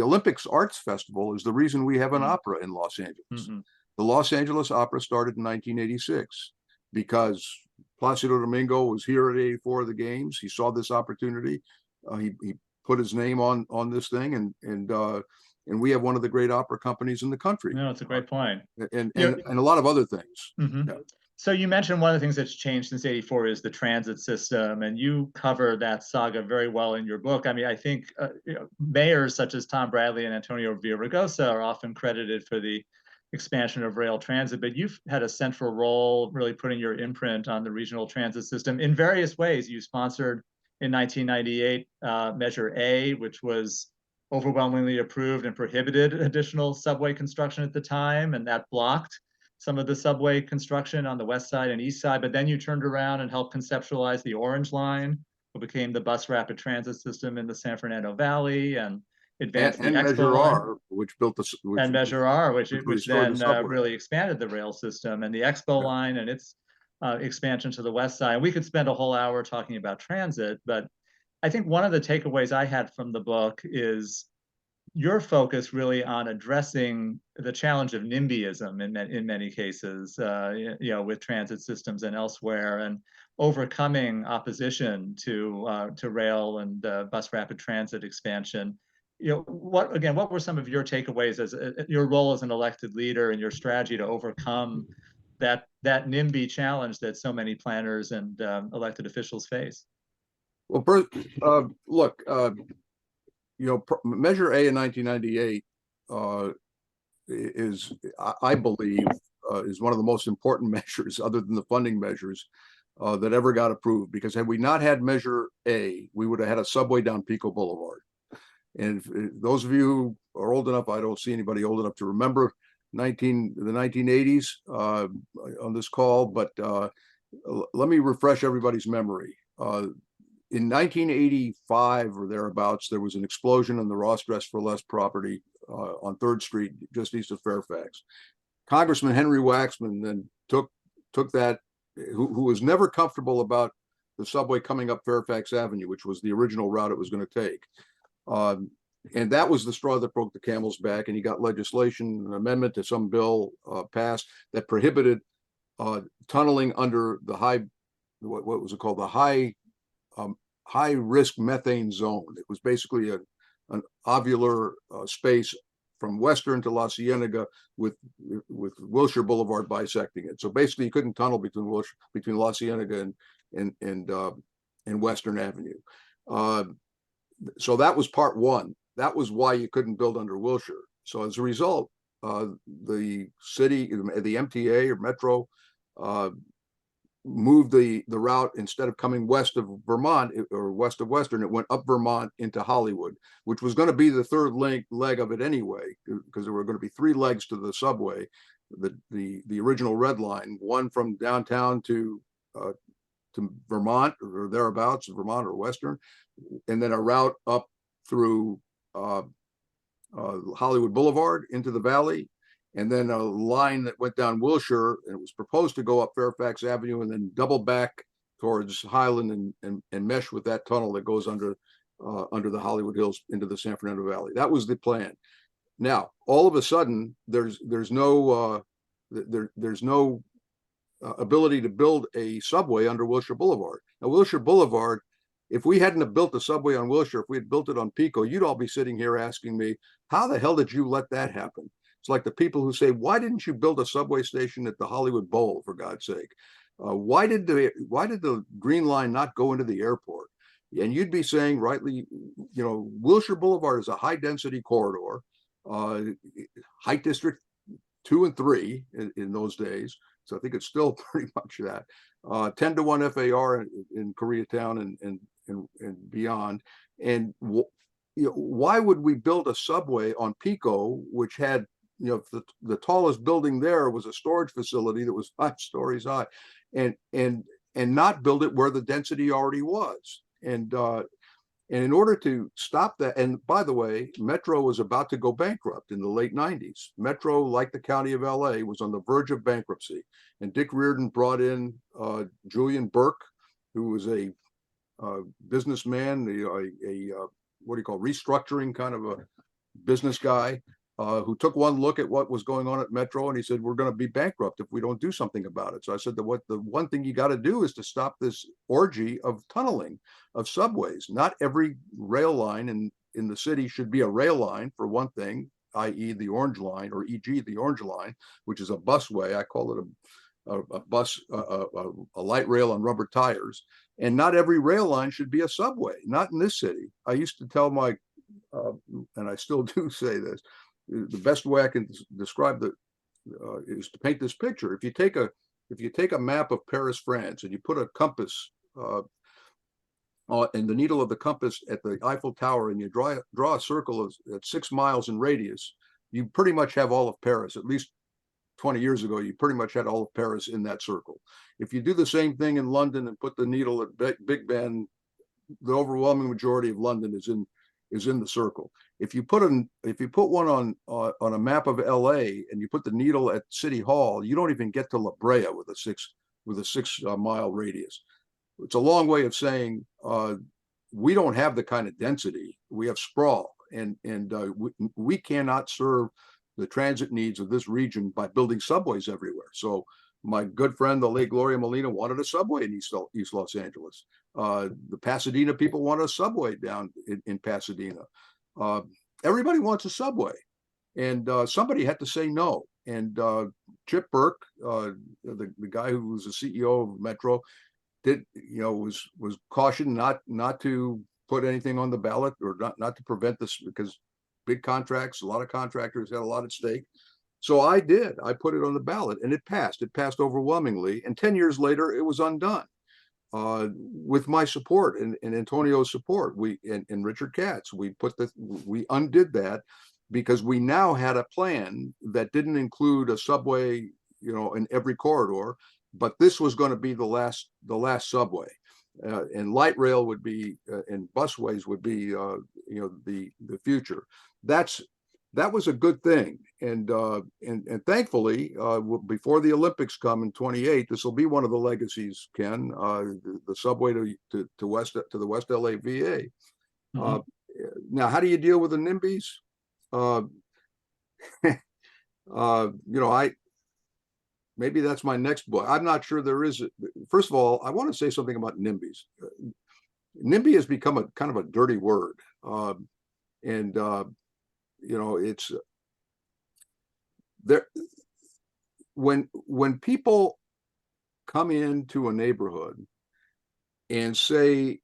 Olympics Arts Festival is the reason we have an opera in Los Angeles. The Los Angeles Opera started in 1986 because Placido Domingo was here at 84 of the games. He saw this opportunity. He put his name on this thing, and we have one of the great opera companies in the country. No, it's a great point. And a lot of other things. Yeah. So you mentioned one of the things that's changed since '84 is the transit system, and you cover that saga very well in your book. I mean, I think mayors such as Tom Bradley and Antonio Villaraigosa are often credited for the expansion of rail transit, but you've had a central role really putting your imprint on the regional transit system in various ways. You sponsored in 1998 Measure A, which was overwhelmingly approved and prohibited additional subway construction at the time, and that blocked some of the subway construction on the west side and east side. But then you turned around and helped conceptualize the Orange Line, what became the bus rapid transit system in the San Fernando Valley, and advanced the Measure Expo line. R, which built the And Measure R, which restored the then subway. really expanded the rail system, and the Expo line and its expansion to the west side. We could spend a whole hour talking about transit, but I think one of the takeaways I had from the book is your focus really on addressing the challenge of NIMBYism in many cases, with transit systems and elsewhere, and overcoming opposition to rail and bus rapid transit expansion. What were some of your takeaways as your role as an elected leader and your strategy to overcome that NIMBY challenge that so many planners and elected officials face? Well, look, Measure A in 1998 is, I believe, is one of the most important measures, other than the funding measures, that ever got approved. Because had we not had Measure A, we would have had a subway down Pico Boulevard. And if those of you who are old enough, I don't see anybody old enough to remember the 1980s on this call, but let me refresh everybody's memory. In 1985 or thereabouts, there was an explosion on the Ross Dress for Less property on 3rd Street, just east of Fairfax. Congressman Henry Waxman then took that, who was never comfortable about the subway coming up Fairfax Avenue, which was the original route it was going to take. And that was the straw that broke the camel's back, and he got legislation, an amendment to some bill passed that prohibited tunneling under the what was it called? The high risk methane zone. It was basically an ovular space from Western to La Cienega with Wilshire Boulevard bisecting it. So basically you couldn't tunnel between La Cienega and Western Avenue. So that was part one. That was why you couldn't build under Wilshire. So as a result, the city, the MTA or Metro, moved the route. Instead of coming west of Vermont or west of Western, it went up Vermont into Hollywood, which was going to be the third leg of it anyway, because there were going to be 3 legs to the subway, the original Red Line, one from downtown to Vermont or thereabouts, Vermont or Western, and then a route up through Hollywood Boulevard into the valley, and then a line that went down Wilshire, and it was proposed to go up Fairfax Avenue and then double back towards Highland and mesh with that tunnel that goes under the Hollywood Hills into the San Fernando Valley. That was the plan. Now, all of a sudden, there's no ability to build a subway under Wilshire Boulevard. Now, Wilshire Boulevard, if we hadn't have built a subway on Wilshire, if we had built it on Pico, you'd all be sitting here asking me, how the hell did you let that happen? It's like the people who say, why didn't you build a subway station at the Hollywood Bowl, for God's sake? Why did the Green Line not go into the airport? And you'd be saying, rightly, Wilshire Boulevard is a high density corridor, Height District 2 and 3 in those days. So I think it's still pretty much that 10-to-1 FAR in Koreatown and beyond. And why would we build a subway on Pico, which had, the tallest building there was a storage facility that was 5 stories high, and not build it where the density already was? And in order to stop that, and by the way, Metro was about to go bankrupt in the late 90s. Metro, like the County of LA, was on the verge of bankruptcy. And Dick Reardon brought in Julian Burke, who was a businessman, what do you call, restructuring kind of a business guy, who took one look at what was going on at Metro, and he said, we're going to be bankrupt if we don't do something about it. So I said, the one thing you got to do is to stop this orgy of tunneling of subways. Not every rail line in the city should be a rail line, for one thing, i.e. the Orange Line, or e.g. the Orange Line, which is a busway. I call it a bus, a light rail on rubber tires. And not every rail line should be a subway, not in this city. I used to tell my, and I still do say this, the best way I can describe is to paint this picture. If you take a map of Paris, France, and you put a compass and the needle of the compass at the Eiffel Tower, and you draw a circle at 6 miles in radius, you pretty much have all of Paris. At least 20 years ago, you pretty much had all of Paris in that circle. If you do the same thing in London and put the needle at Big Ben, the overwhelming majority of London is in the circle. If you put one on a map of LA and you put the needle at City Hall, you don't even get to La Brea with a 6 mile radius. It's a long way of saying we don't have the kind of density. We have sprawl, and we cannot serve the transit needs of this region by building subways everywhere. So my good friend, the late Gloria Molina, wanted a subway in East Los Angeles. The Pasadena people want a subway down in Pasadena. Everybody wants a subway, and somebody had to say no. And Chip Burke, the guy who was the CEO of Metro, was cautioned not to put anything on the ballot, or not to prevent this, because big contracts, a lot of contractors had a lot at stake. So I did. I put it on the ballot, and it passed. It passed overwhelmingly. And 10 years later, it was undone with my support and Antonio's support. And Richard Katz. We undid that because we now had a plan that didn't include a subway, in every corridor, but this was going to be the last subway. And light rail would be, and busways would be, the future. That was a good thing, and thankfully, before the Olympics come in 2028, this will be one of the legacies, Ken. The subway to the West LAPHG. Mm-hmm. Now, how do you deal with the NIMBYs? Maybe that's my next book. I'm not sure there is. First of all, I want to say something about NIMBYs. NIMBY has become a kind of a dirty word. It's there. When people come into a neighborhood and say,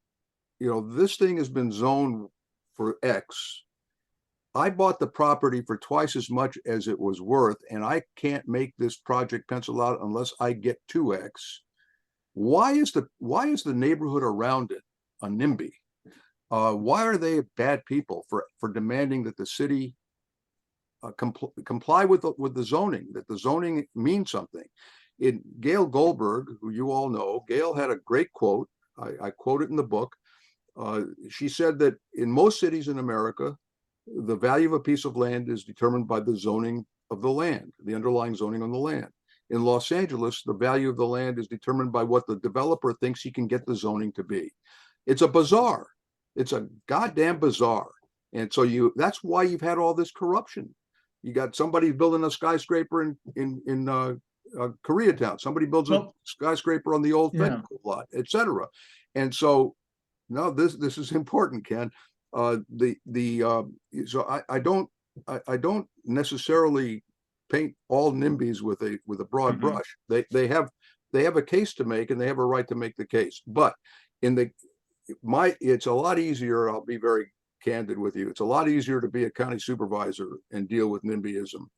this thing has been zoned for X, I bought the property for twice as much as it was worth, and I can't make this project pencil out unless I get 2X. Why is the neighborhood around it a NIMBY? Why are they bad people for demanding that the city comply with the zoning, that the zoning means something? Gail Goldberg, who you all know, Gail had a great quote. I quote it in the book. She said that in most cities in America, the value of a piece of land is determined by the zoning of the land, the underlying zoning on the land. In Los Angeles, the value of the land is determined by what the developer thinks he can get the zoning to be. It's a bazaar. It's a goddamn bazaar. And so that's why you've had all this corruption. You got somebody building a skyscraper in Koreatown. Somebody builds a skyscraper on the old Fed lot, etc. And so, no, this is important, Ken. So I don't necessarily paint all NIMBYs with a broad brush. They have a case to make, and they have a right to make the case. But it's a lot easier. I'll be very candid with you. It's a lot easier to be a county supervisor and deal with NIMBYism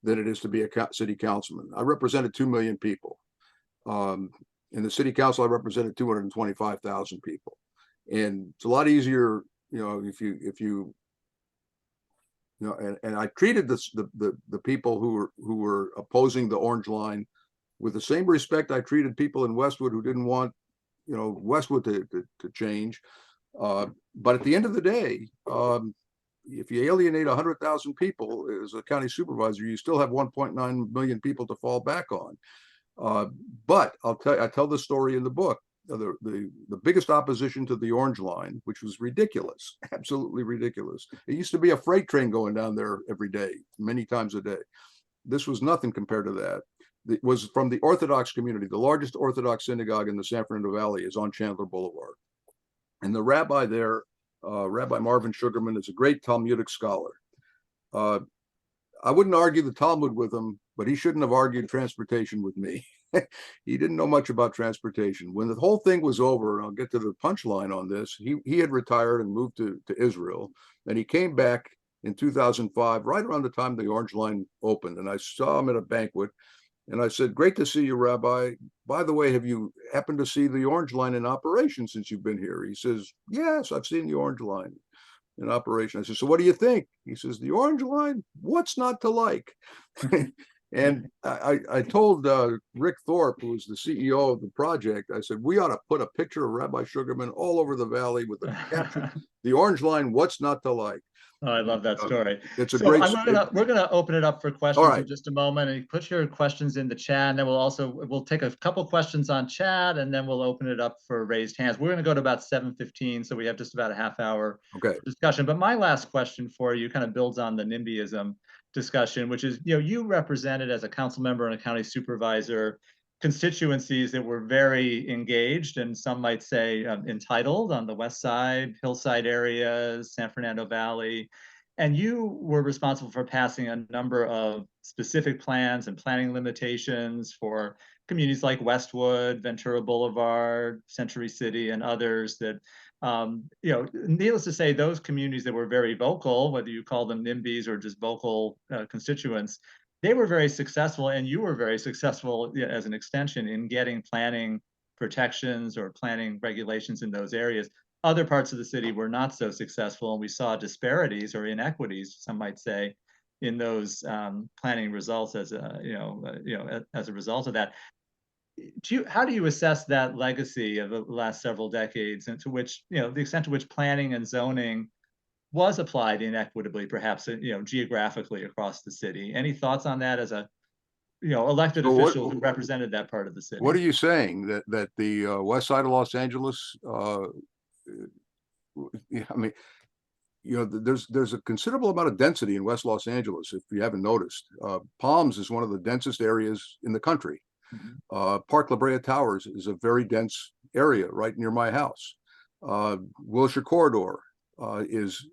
than it is to be a city councilman. I represented 2 million people. In the city council, I represented 225,000 people, and it's a lot easier. If you and I treated the people who were opposing the orange line with the same respect I treated people in Westwood who didn't want, Westwood to change. But at the end of the day, if you alienate 100,000 people as a county supervisor, you still have 1.9 million people to fall back on. But I tell the story in the book. The biggest opposition to the orange line, which was ridiculous, absolutely ridiculous. It used to be a freight train going down there every day, many times a day. This was nothing compared to that. It was from the Orthodox community. The largest Orthodox synagogue in the San Fernando Valley is on Chandler Boulevard. And the rabbi there, Rabbi Marvin Sugarman, is a great Talmudic scholar. I wouldn't argue the Talmud with him, but he shouldn't have argued transportation with me. he didn't know much about transportation. When the whole thing was over, and I'll get to the punchline on this, he had retired and moved to Israel. And he came back in 2005, right around the time the Orange Line opened. And I saw him at a banquet. And I said, "Great to see you, Rabbi. By the way, have you happened to see the Orange Line in operation since you've been here?" He says, "Yes, I've seen the Orange Line in operation." I said, "So what do you think?" He says, "The Orange Line, what's not to like?" And I told Rick Thorpe, who was the CEO of the project, I said, "We ought to put a picture of Rabbi Sugarman all over the valley with a caption, 'The Orange Line, what's not to like?'" Oh, I love that story. It's a So great. we're gonna open it up for All questions right. in just a moment, and put your questions in the chat, and then we'll take a couple questions on chat, and then we'll open it up for raised hands. We're gonna go to about 7:15, so we have just about a half hour Okay. discussion. But my last question for you kind of builds on the NIMBYism discussion, which is, you represented as a council member and a county supervisor constituencies that were very engaged, and some might say entitled, on the west side, hillside areas, San Fernando Valley. And you were responsible for passing a number of specific plans and planning limitations for communities like Westwood, Ventura Boulevard, Century City, and others that, needless to say, those communities that were very vocal, whether you call them NIMBYs or just vocal constituents, they were very successful, and you were very successful as an extension in getting planning protections or planning regulations in those areas. Other parts of the city were not so successful, and we saw disparities or inequities, some might say, in those planning results as as a result of that. How do you assess that legacy of the last several decades, and to which, the extent to which planning and zoning was applied inequitably, perhaps, geographically across the city? Any thoughts on that as a, elected official who represented that part of the city? What are you saying, that the west side of Los Angeles, I mean, there's a considerable amount of density in West Los Angeles, if you haven't noticed. Palms is one of the densest areas in the country. Park La Brea Towers is a very dense area right near my house. Wilshire Corridor is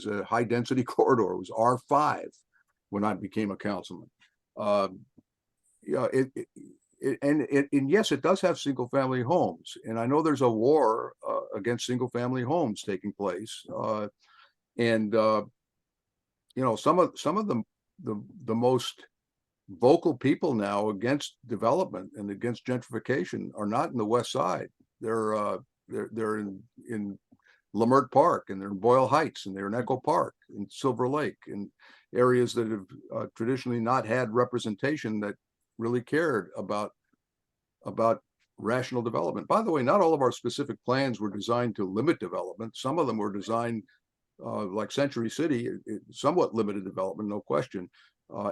a high density corridor. It was R5 when I became a councilman. And yes, it does have single family homes, and I know there's a war against single family homes taking place. Some of the most vocal people now against development and against gentrification are not in the West Side. They're in Leimert Park, and they're in Boyle Heights, and they're in Echo Park, and Silver Lake, and areas that have traditionally not had representation that really cared about rational development. By the way, not all of our specific plans were designed to limit development. Some of them were designed, like Century City, somewhat limited development, no question,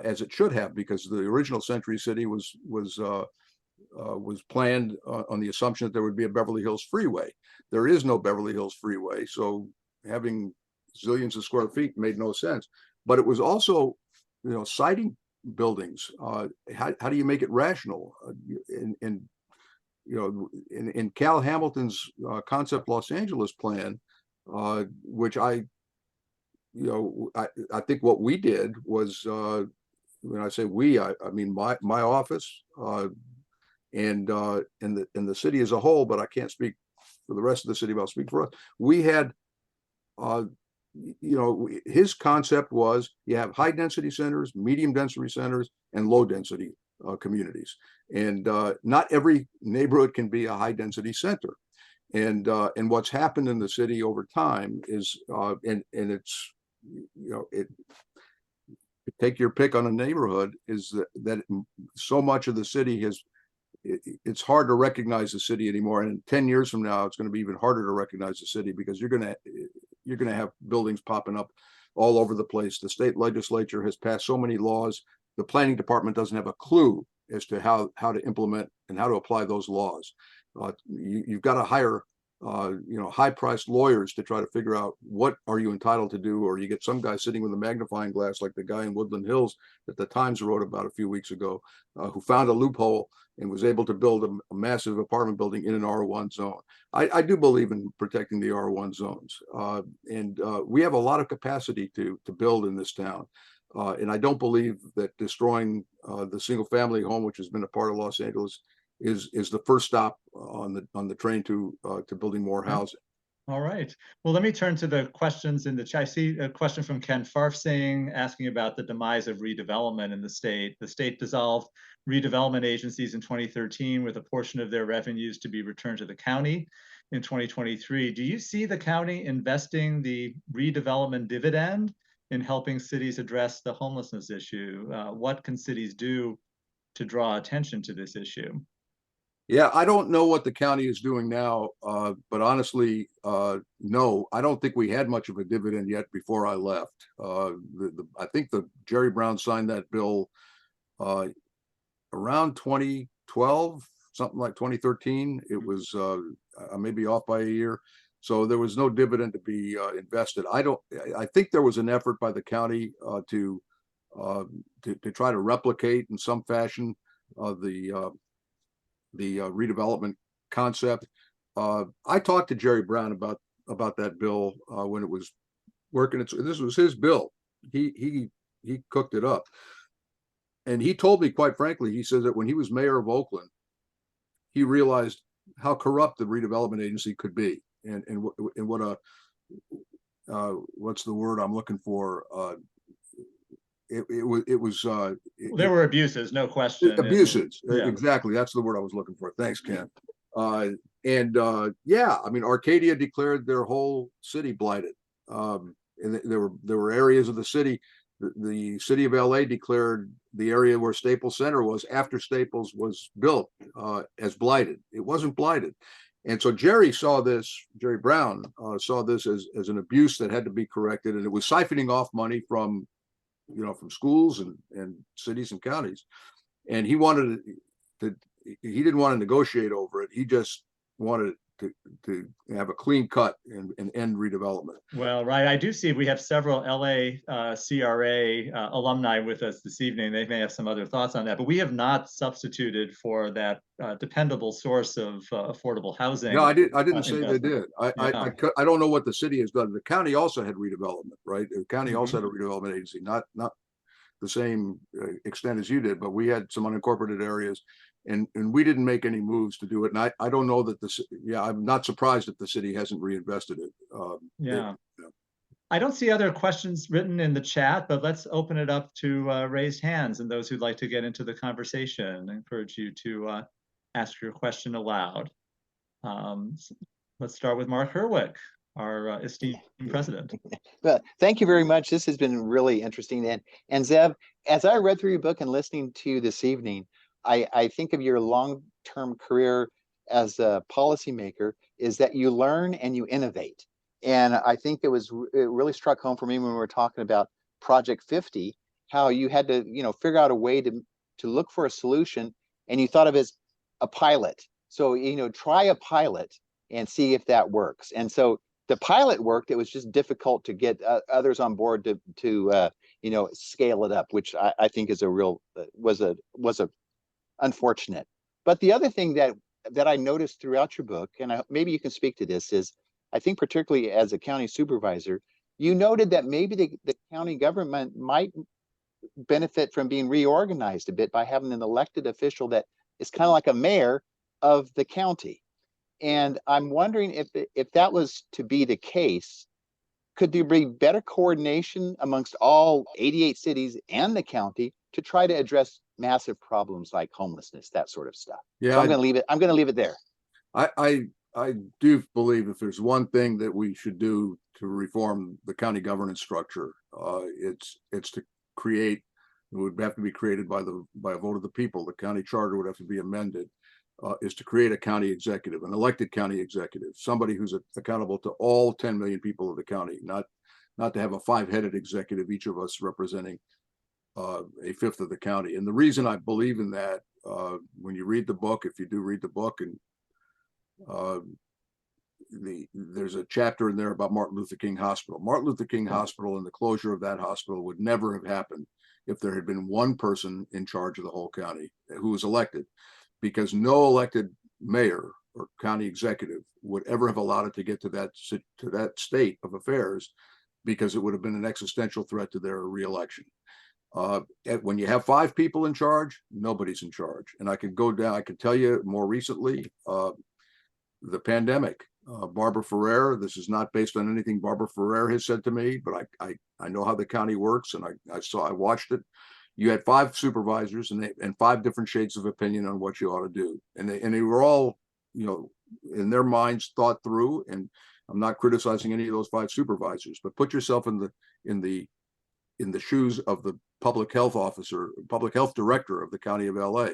as it should have, because the original Century City was planned on the assumption that there would be a Beverly Hills freeway. There is no Beverly Hills freeway, so having zillions of square feet made no sense. But it was also, citing buildings. How do you make it rational? In Cal Hamilton's concept Los Angeles plan, which I think what we did was, when I say we, I mean my office, and the city as a whole, but I can't speak for the rest of the city, but I'll speak for us. We had, his concept was you have high density centers, medium density centers, and low density communities. And not every neighborhood can be a high density center. And what's happened in the city over time is, and it's, take your pick on a neighborhood, is that so much of the city it's hard to recognize the city anymore. And 10 years from now, it's going to be even harder to recognize the city, because you're going to have buildings popping up all over the place. The state legislature has passed so many laws. The planning department doesn't have a clue as to how to implement and how to apply those laws. You've got to hire high-priced lawyers to try to figure out what are you entitled to do, or you get some guy sitting with a magnifying glass like the guy in Woodland Hills that the Times wrote about a few weeks ago, who found a loophole and was able to build a massive apartment building in an R1 zone. I do believe in protecting the R1 zones, and we have a lot of capacity to build in this town. And I don't believe that destroying the single-family home, which has been a part of Los Angeles, is the first stop on the train to building more housing. All right. Well, let me turn to the questions in the chat. I see a question from Ken Farfsing asking about the demise of redevelopment in the state. The state dissolved redevelopment agencies in 2013 with a portion of their revenues to be returned to the county in 2023. Do you see the county investing the redevelopment dividend in helping cities address the homelessness issue? What can cities do to draw attention to this issue? Yeah, I don't know what the county is doing now, but honestly, no, I don't think we had much of a dividend yet before I left. I think the Jerry Brown signed that bill around 2012, something like 2013. It was maybe off by a year. So there was no dividend to be invested. I think there was an effort by the county to try to replicate in some fashion the redevelopment concept. I talked to Jerry Brown about that bill when it was working. This was his bill. He cooked it up, and he told me, quite frankly, he said that when he was mayor of Oakland, he realized how corrupt the redevelopment agency could be, and what what's the word I'm looking for? There were abuses, no question. Abuses, Yeah. exactly. That's the word I was looking for. Thanks, Ken. Yeah, I mean, Arcadia declared their whole city blighted, and there were areas of the city. The city of LA declared the area where Staples Center was after Staples was built as blighted. It wasn't blighted. And so Jerry Brown saw this as an abuse that had to be corrected, and it was siphoning off money from schools and cities and counties. And he didn't want to negotiate over it. He just wanted to have a clean cut and end redevelopment. Well, right. I do see we have several LA CRA alumni with us this evening. They may have some other thoughts on that, but we have not substituted for that dependable source of affordable housing. No, I didn't say they did. I don't know what the city has done. The county also had redevelopment, right? The county also had a redevelopment agency, not the same extent as you did, but we had some unincorporated areas, and we didn't make any moves to do it. And I don't know that I'm not surprised that the city hasn't reinvested it. I don't see other questions written in the chat, but let's open it up to raised hands and those who'd like to get into the conversation. I encourage you to ask your question aloud. Let's start with Mark Herwick, our esteemed president. Well, thank you very much. This has been really interesting. And Zev, as I read through your book and listening to you this evening, I think of your long-term career as a policymaker is that you learn and you innovate. And I think it really struck home for me when we were talking about Project 50, how you had to, figure out a way to look for a solution, and you thought of it as a pilot. So, try a pilot and see if that works. And so the pilot worked. It was just difficult to get others on board to scale it up, which I think is was unfortunate. But the other thing that I noticed throughout your book, and maybe you can speak to this, is I think particularly as a county supervisor, you noted that maybe the county government might benefit from being reorganized a bit by having an elected official that is kind of like a mayor of the county. And I'm wondering if that was to be the case, could there be better coordination amongst all 88 cities and the county to try to address massive problems like homelessness, that sort of stuff? Yeah, so I'm going to leave it there. I do believe if there's one thing that we should do to reform the county governance structure, it's to create. It would have to be created by a vote of the people. The county charter would have to be amended. Is to create a county executive, an elected county executive, somebody who's accountable to all 10 million people of the county, not to have a 5-headed executive, each of us representing a fifth of the county. And the reason I believe in that, when you read the book, if you do read the book, and there's a chapter in there about Martin Luther King Hospital. Martin Luther King Hospital and the closure of that hospital would never have happened if there had been one person in charge of the whole county who was elected, because no elected mayor or county executive would ever have allowed it to get to that state of affairs, because it would have been an existential threat to their reelection. When you have 5 people in charge, nobody's in charge. And I could go down, I could tell you more recently, the pandemic, Barbara Ferrer, this is not based on anything Barbara Ferrer has said to me, but I know how the county works, and I watched it. You had 5 supervisors and 5 different shades of opinion on what you ought to do. And they were all, in their minds thought through, and I'm not criticizing any of those 5 supervisors, but put yourself in the shoes of the public health director of the county of LA.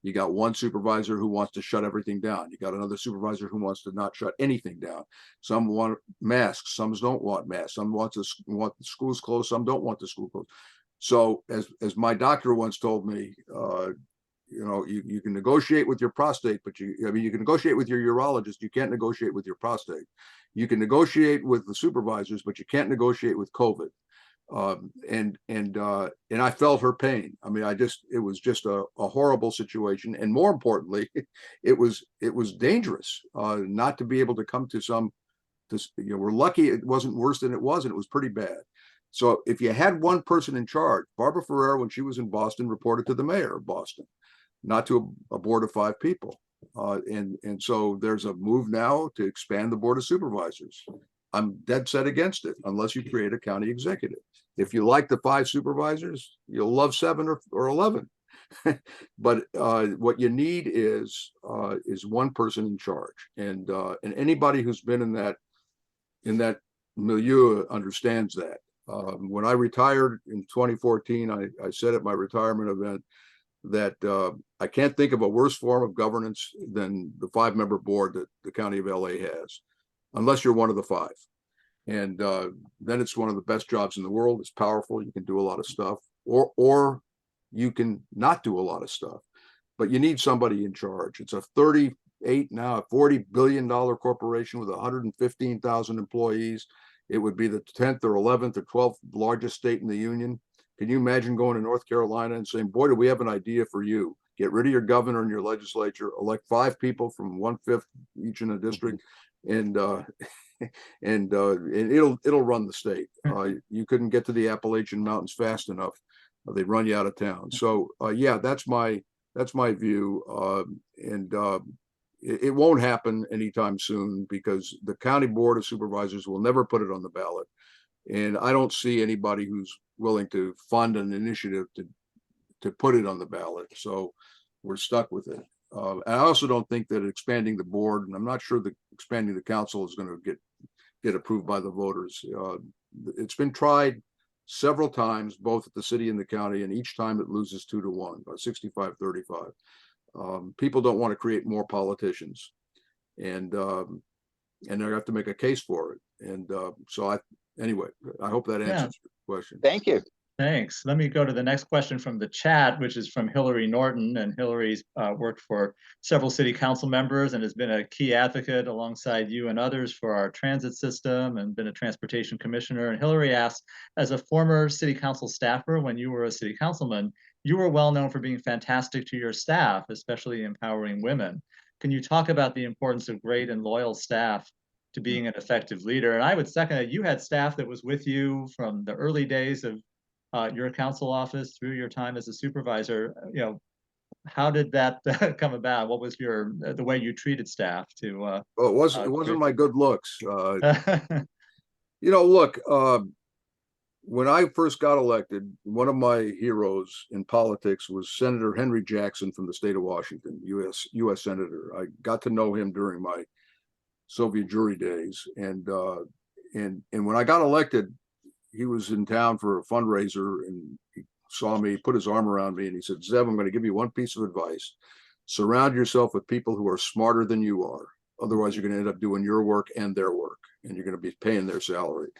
You got one supervisor who wants to shut everything down. You got another supervisor who wants to not shut anything down. Some want masks, some don't want masks, some want the schools closed, some don't want the school closed. So as my doctor once told me, you can negotiate with your prostate, but you can negotiate with your urologist. You can't negotiate with your prostate. You can negotiate with the supervisors, but you can't negotiate with COVID. And I felt her pain. I mean, it was just a horrible situation. And more importantly, it was dangerous, not to be able to come to we're lucky it wasn't worse than it was, and it was pretty bad. So if you had one person in charge, Barbara Ferrer, when she was in Boston, reported to the mayor of Boston, not to a board of 5 people. And so there's a move now to expand the board of supervisors. I'm dead set against it unless you create a county executive. If you like the 5 supervisors, you'll love 7 or 11. But what you need is one person in charge, and anybody who's been in that milieu understands that. When I retired in 2014, I said at my retirement event that I can't think of a worse form of governance than the 5-member board that the county of LA has, unless you're one of the 5. And then it's one of the best jobs in the world. It's powerful. You can do a lot of stuff, or you can not do a lot of stuff, but you need somebody in charge. It's a $40 billion corporation with 115,000 employees. It would be the 10th or 11th or 12th largest state in the union. Can you imagine going to North Carolina and saying, boy, do we have an idea for you? Get rid of your governor and your legislature, elect 5 people from 1/5 each in a district, and it'll run the state. You couldn't get to the Appalachian Mountains fast enough. They'd run you out of town. So yeah, that's my view. It won't happen anytime soon, because the county board of supervisors will never put it on the ballot. And I don't see anybody who's willing to fund an initiative to put it on the ballot. So we're stuck with it. And I also don't think that expanding the board, and I'm not sure that expanding the council is going to get approved by the voters. It's been tried several times, both at the city and the county, and each time it loses 2-1, by 65-35. People don't want to create more politicians, and they have to make a case for it. And anyway, I hope that answers your question. Thank you. Thanks. Let me go to the next question from the chat, which is from Hillary Norton. And Hillary's worked for several city council members and has been a key advocate alongside you and others for our transit system, and been a transportation commissioner. And Hillary asks, as a former city council staffer, when you were a city councilman, you were well known for being fantastic to your staff, especially empowering women. Can you talk about the importance of great and loyal staff to being an effective leader? And I would second that. You had staff that was with you from the early days of your council office through your time as a supervisor. How did that come about? What was the way you treated staff to? Well, it wasn't my good looks. Look, when I first got elected, one of my heroes in politics was Senator Henry Jackson from the state of Washington, U.S. Senator. I got to know him during my Soviet jury days, and when I got elected, he was in town for a fundraiser, and he saw me, put his arm around me, and he said, Zev, I'm going to give you one piece of advice. Surround yourself with people who are smarter than you are. Otherwise, you're going to end up doing your work and their work, and you're going to be paying their salary.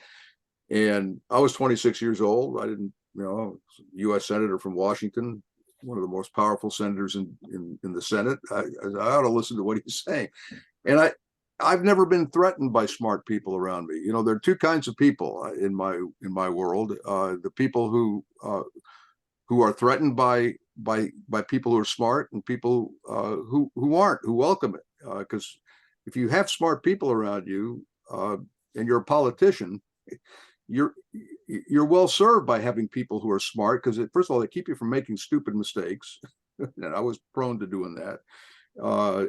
And I was 26 years old. I didn't, U.S. Senator from Washington, one of the most powerful senators in the Senate. I ought to listen to what he's saying. And I've never been threatened by smart people around me. You know, there are two kinds of people in my world. The people who are threatened by people who are smart, and people who aren't, who welcome it. Because if you have smart people around you, and you're a politician, you're well served by having people who are smart, because first of all, they keep you from making stupid mistakes. And I was prone to doing that,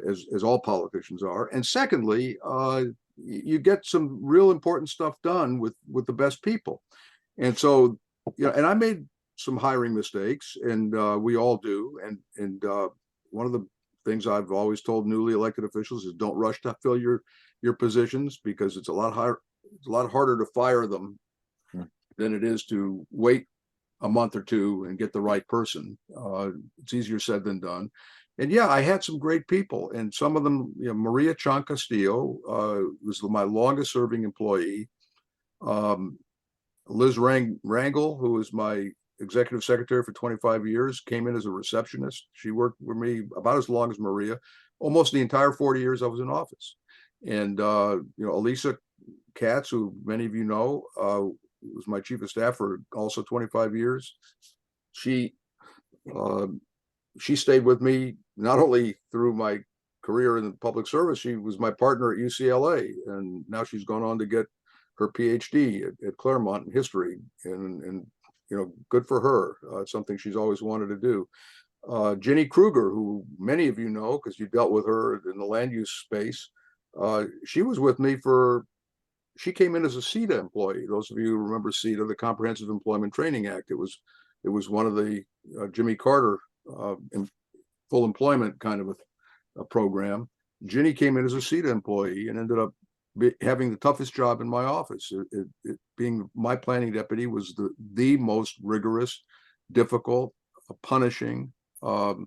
as all politicians are. And secondly, you get some real important stuff done with the best people. And so, you know, and I made some hiring mistakes, and we all do. And one of the things I've always told newly elected officials is don't rush to fill your positions, because it's a lot harder to fire them than it is to wait a month or two and get the right person. It's easier said than done. And yeah, I had some great people, and some of them, you know, Maria Chan Castillo was my longest serving employee. Liz Rangel, who was my executive secretary for 25 years, came in as a receptionist. She worked with me about as long as Maria, almost the entire 40 years I was in office. And you know, Elisa Katz, who many of you know, was my chief of staff for also 25 years. She stayed with me not only through my career in the public service, she was my partner at UCLA, and now she's gone on to get her PhD at Claremont in history, and you know, good for her. It's something she's always wanted to do. Ginny Kruger, who many of you know because you dealt with her in the land use space, she was with me she came in as a CETA employee. Those of you who remember CETA, the Comprehensive Employment Training Act, it was one of the Jimmy Carter full employment kind of a program. Ginny came in as a CETA employee and ended up having the toughest job in my office. It being my planning deputy was the most rigorous, difficult, punishing job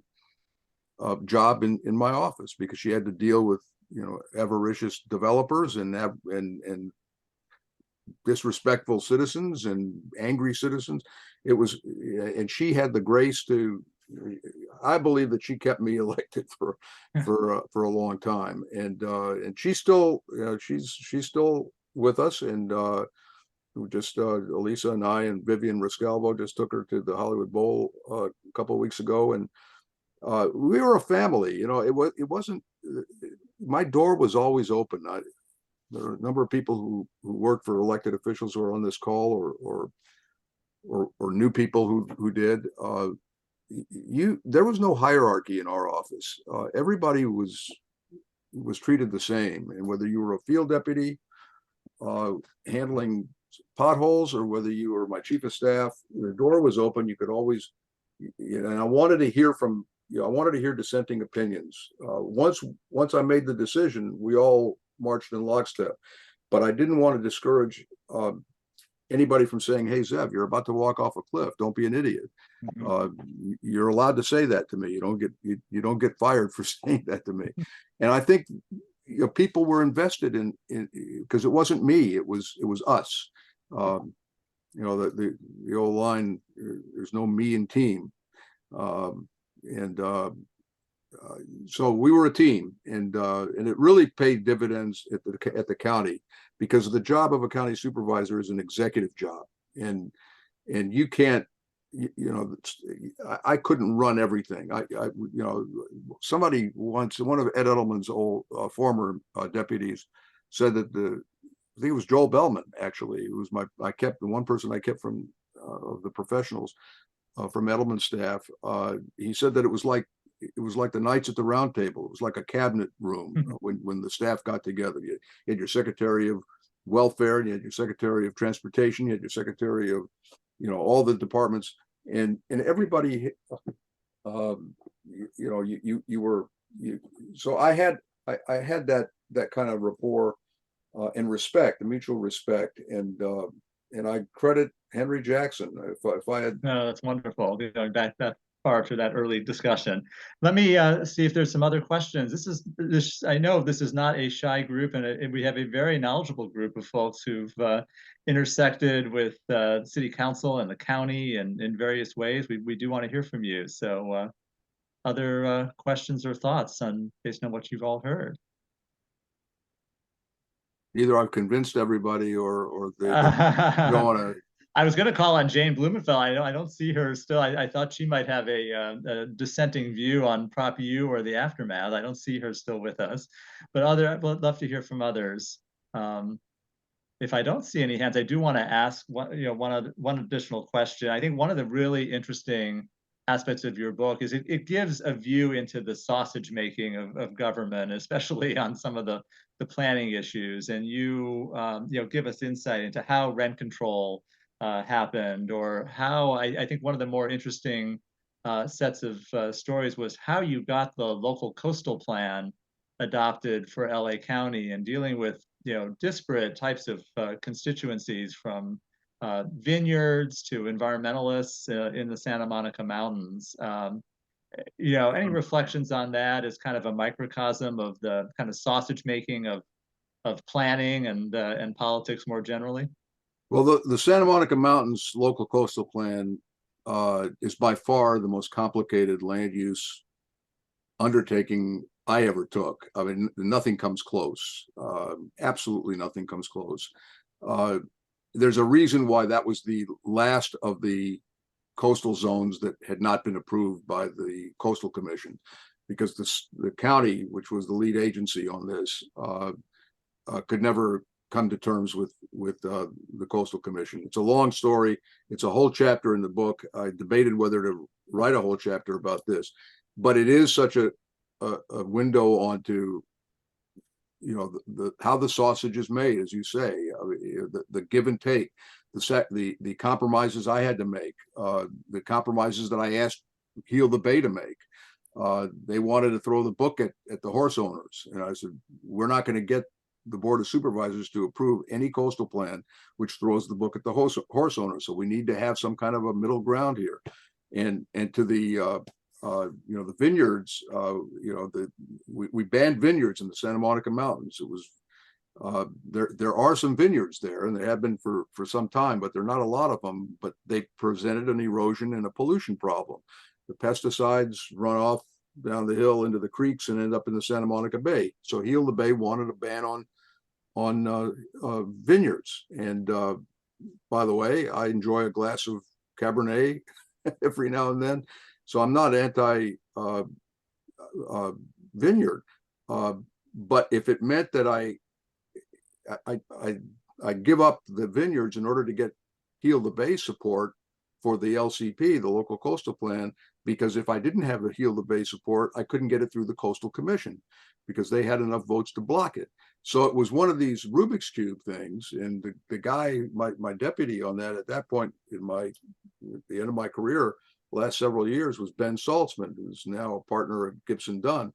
in my office, because she had to deal with, you know, avaricious developers and disrespectful citizens and angry citizens. It was, and she had the grace to, I believe that she kept me elected for a long time. And she's still, she's still with us. And just Elisa and I and Vivian Riscalvo just took her to the Hollywood Bowl a couple of weeks ago, and we were a family. You know, it wasn't. My door was always open. There are a number of people who work for elected officials who are on this call, or new people who did. There was no hierarchy in our office. Everybody was treated the same, and whether you were a field deputy handling potholes, or whether you were my chief of staff, the door was open. You could always, you know, and I wanted to hear from, you know, I wanted to hear dissenting opinions. Once I made the decision, we all marched in lockstep, but I didn't want to discourage anybody from saying, "Hey, Zev, you're about to walk off a cliff. Don't be an idiot." You're allowed to say that to me. You don't get fired for saying that to me. And I think, you know, people were invested in because it wasn't me, it was us. You know, the old line, "There's no me in team." So we were a team, and it really paid dividends at the county, because the job of a county supervisor is an executive job, and you can't, you know, I couldn't run everything. You know, somebody once, one of Ed Edelman's old former deputies said that I think it was Joel Bellman, actually. It was the one person I kept from the professionals from Edelman's staff. He said that it was like the Knights at the Round Table. It was like a cabinet room when the staff got together. You had your Secretary of Welfare, and you had your Secretary of Transportation, you had your Secretary of, you know, all the departments, and everybody, you know, so I had that kind of rapport and respect, mutual respect, and I credit Henry Jackson. If I had, no, that's wonderful. Going back that far to that early discussion. Let me see if there's some other questions. I know this is not a shy group, and we have a very knowledgeable group of folks who've intersected with the city council and the county and in various ways. We do want to hear from you. So other questions or thoughts based on what you've all heard? either I've convinced everybody or they don't want to. I was going to call on Jane Blumenfeld. I don't see her still. I thought she might have a dissenting view on Prop U or the aftermath. I don't see her still with us, but I'd love to hear from others. If I don't see any hands, I do want to ask one additional question. I think one of the really interesting aspects of your book is it gives a view into the sausage making of government, especially on some of the planning issues. And you give us insight into how rent control happened, or how I think one of the more interesting sets of stories was how you got the local coastal plan adopted for LA County, and dealing with disparate types of constituencies, from vineyards to environmentalists in the Santa Monica Mountains. Any reflections on that as kind of a microcosm of the kind of sausage making of planning and politics more generally? Well, the Santa Monica Mountains local coastal plan is by far the most complicated land use undertaking I ever took. I mean, nothing comes close. Absolutely nothing comes close. There's a reason why that was the last of the coastal zones that had not been approved by the Coastal Commission, because the county, which was the lead agency on this, could never come to terms with the Coastal Commission. It's a long story. It's a whole chapter in the book. I debated whether to write a whole chapter about this, but it is such a window onto how the sausage is made, as you say. I mean, the give and take, the compromises I had to make, the compromises that I asked Heal the Bay to make. They wanted to throw the book at the horse owners, and I said, we're not going to get the Board of Supervisors to approve any coastal plan which throws the book at the horse owners. So we need to have some kind of a middle ground here. And to the the vineyards, we banned vineyards in the Santa Monica Mountains. It was there are some vineyards there, and there have been for some time, but there are not a lot of them. But they presented an erosion and a pollution problem. The pesticides run off down the hill into the creeks and end up in the Santa Monica Bay. So Heal the Bay wanted a ban on vineyards. And by the way, I enjoy a glass of Cabernet every now and then. So I'm not anti vineyard, but if it meant that I give up the vineyards in order to get Heal the Bay support for the LCP, the local coastal plan, because if I didn't have the Heal the Bay support, I couldn't get it through the Coastal Commission because they had enough votes to block it. So it was one of these Rubik's Cube things. And the guy, my deputy on that at that point at the end of my career, last several years, was Ben Saltzman, who's now a partner at Gibson Dunn.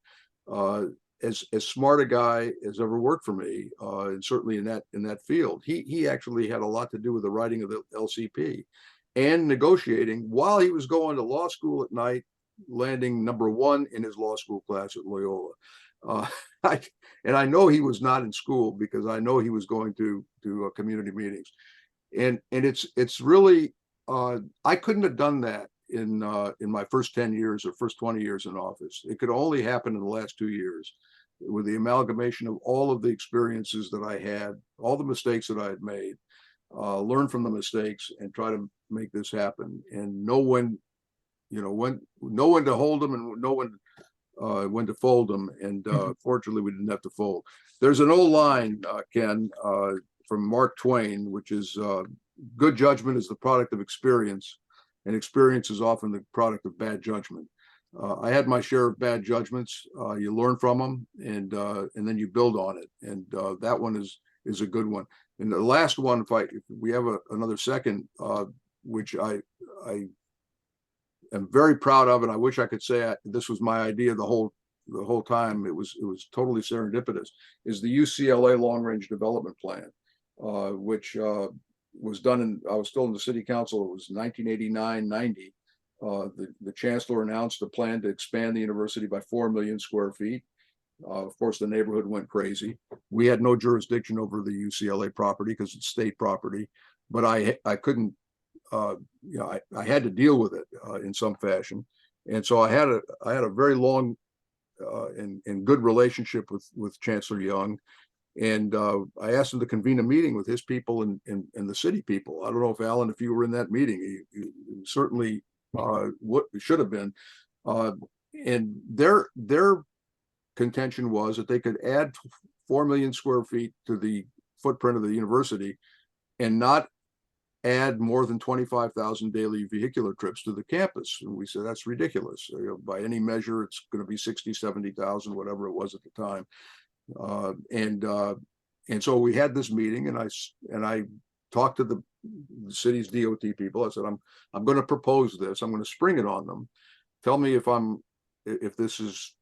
As smart a guy as ever worked for me, and certainly in that field. He actually had a lot to do with the writing of the LCP and negotiating while he was going to law school at night, landing #1 in his law school class at Loyola. And I know he was not in school because I know he was going to community meetings, and it's really I couldn't have done that in my first 10 years or first 20 years in office. It could only happen in the last 2 years with the amalgamation of all of the experiences that I had, all the mistakes that I had made, learn from the mistakes and try to make this happen, and know when to hold them and know when to fold them. And fortunately, we didn't have to fold. There's an old line, Ken, from Mark Twain, which is good judgment is the product of experience, and experience is often the product of bad judgment. I had my share of bad judgments. You learn from them, and then you build on it. And that one is a good one. And the last one, if we have another second, which I am very proud of, and I wish I could say this was my idea the whole time. It was totally serendipitous. Is the UCLA Long Range Development Plan, which was done I was still in the city council. It was 1989-90. The chancellor announced a plan to expand the university by 4 million square feet. Of course, the neighborhood went crazy. We had no jurisdiction over the UCLA property because it's state property, but I couldn't, I had to deal with it in some fashion. And so I had a very long and good relationship with Chancellor Young. And I asked him to convene a meeting with his people and the city people. I don't know if Allyn, if you were in that meeting, you certainly what should have been. And their contention was that they could add 4 million square feet to the footprint of the university and not add more than 25,000 daily vehicular trips to the campus. And we said, that's ridiculous. By any measure, it's going to be 60, 70,000, whatever it was at the time. And so we had this meeting, and I talked to the city's DOT people. I said, I'm going to propose this. I'm going to spring it on them. Tell me if this is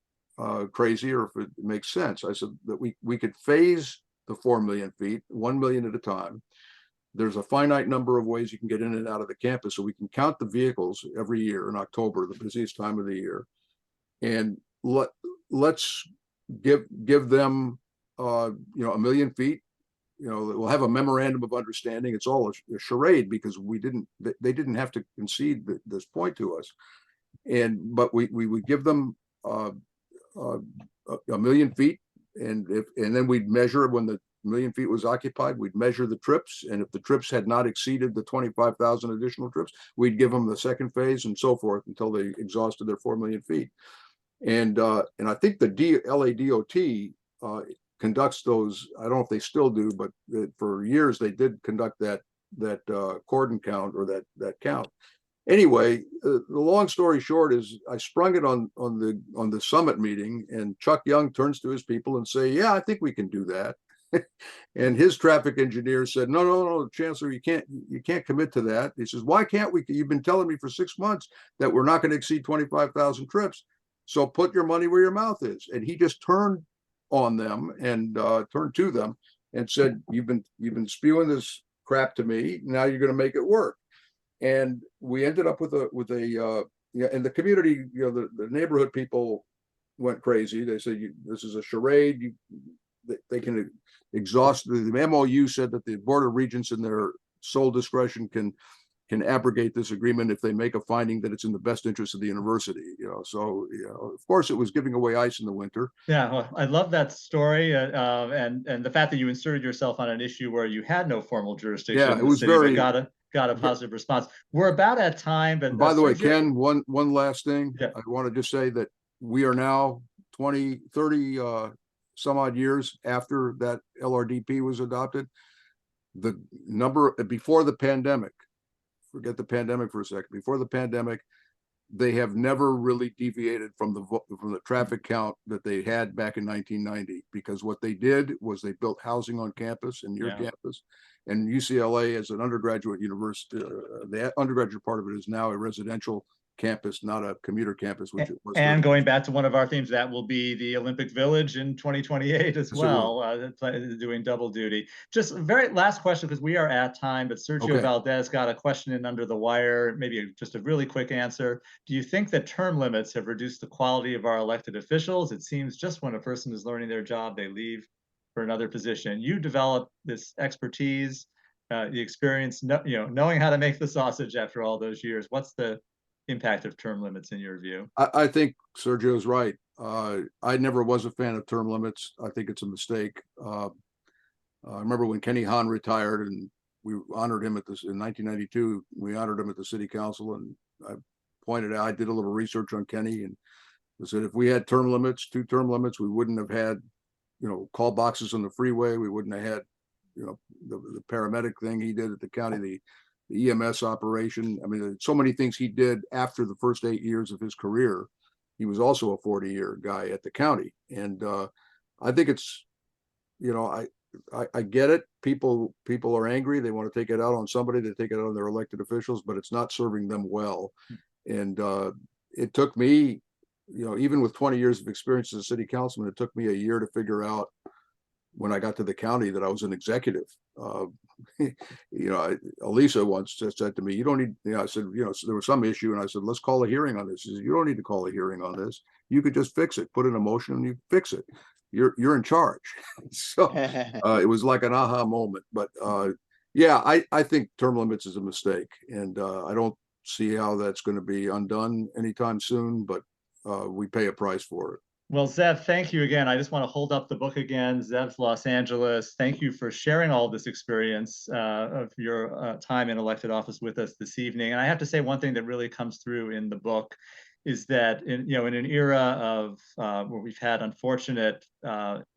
crazy or if it makes sense. I said that we could phase the 4 million feet, 1 million at a time. There's a finite number of ways you can get in and out of the campus, so we can count the vehicles every year in October, the busiest time of the year, and let's give them 1 million feet. We'll have a memorandum of understanding. It's all a charade because they didn't have to concede this point to us, but we would give them 1 million feet, and then we'd measure when the 1 million feet was occupied. We'd measure the trips, and if the trips had not exceeded the 25,000 additional trips, we'd give them the second phase, and so forth until they exhausted their 4 million feet. And I think the LA DOT conducts those. I don't know if they still do, but for years they did conduct that cordon count or that count. Anyway, the long story short is I sprung it on the summit meeting, and Chuck Young turns to his people and say, "Yeah, I think we can do that." And his traffic engineer said, no, Chancellor, you can't commit to that. He says, why can't we? You've been telling me for 6 months that we're not going to exceed 25,000 trips. So put your money where your mouth is. And he just turned on them and turned to them and said, you've been spewing this crap to me. Now you're going to make it work. And we ended up with a in the community, the neighborhood people went crazy. They said, this is a charade. They can exhaust the MOU said that the Board of Regents in their sole discretion can abrogate this agreement if they make a finding that it's in the best interest of the university. So of course it was giving away ice in the winter. Yeah, well, I love that story, and the fact that you inserted yourself on an issue where you had no formal jurisdiction. Yeah, it was very got a positive response. We're about at time, but by the way, Ken, one last thing. Yeah. I want to just say that we are now 20, 30 some odd years after that LRDP was adopted. The number before the pandemic, forget the pandemic for a second, before the pandemic, they have never really deviated from the traffic count that they had back in 1990, because what they did was they built housing on campus and near campus. And UCLA as an undergraduate university, the undergraduate part of it is now a residential campus, not a commuter campus, which it was. And going back to one of our themes, that will be the Olympic Village in 2028 as well, doing double duty. Just very last question, because we are at time, but Sergio Valdez got a question in under the wire, maybe just a really quick answer. Do you think that term limits have reduced the quality of our elected officials? It seems just when a person is learning their job, they leave for another position. You developed this expertise, the experience, knowing how to make the sausage after all those years. What's the impact of term limits in your view? I think Sergio's right. I never was a fan of term limits. I think it's a mistake. I remember when Kenny Hahn retired, and we honored him in 1992. We honored him at the city council, and I pointed out, I did a little research on Kenny, and I said if we had term limits, 2 term limits, we wouldn't have had call boxes on the freeway. We wouldn't have had the paramedic thing he did at the county, the EMS operation. I mean, so many things he did after the first 8 years of his career. He was also a 40-year guy at the county. And I think it's, I get it. People are angry. They want to take it out on somebody. They take it out on their elected officials, but it's not serving them well. And it took me, even with 20 years of experience as a city councilman, it took me a year to figure out when I got to the county that I was an executive. Elisa once just said to me, you don't need, I said, so there was some issue, and I said, let's call a hearing on this. She said, you don't need to call a hearing on this. You could just fix it, put in a motion and you fix it. You're in charge. So it was like an aha moment. But I think term limits is a mistake, and I don't see how that's going to be undone anytime soon, but we pay a price for it. Well, Zev, thank you again. I just want to hold up the book again, Zev's Los Angeles. Thank you for sharing all this experience of your time in elected office with us this evening. And I have to say, one thing that really comes through in the book is that in an era of where we've had unfortunate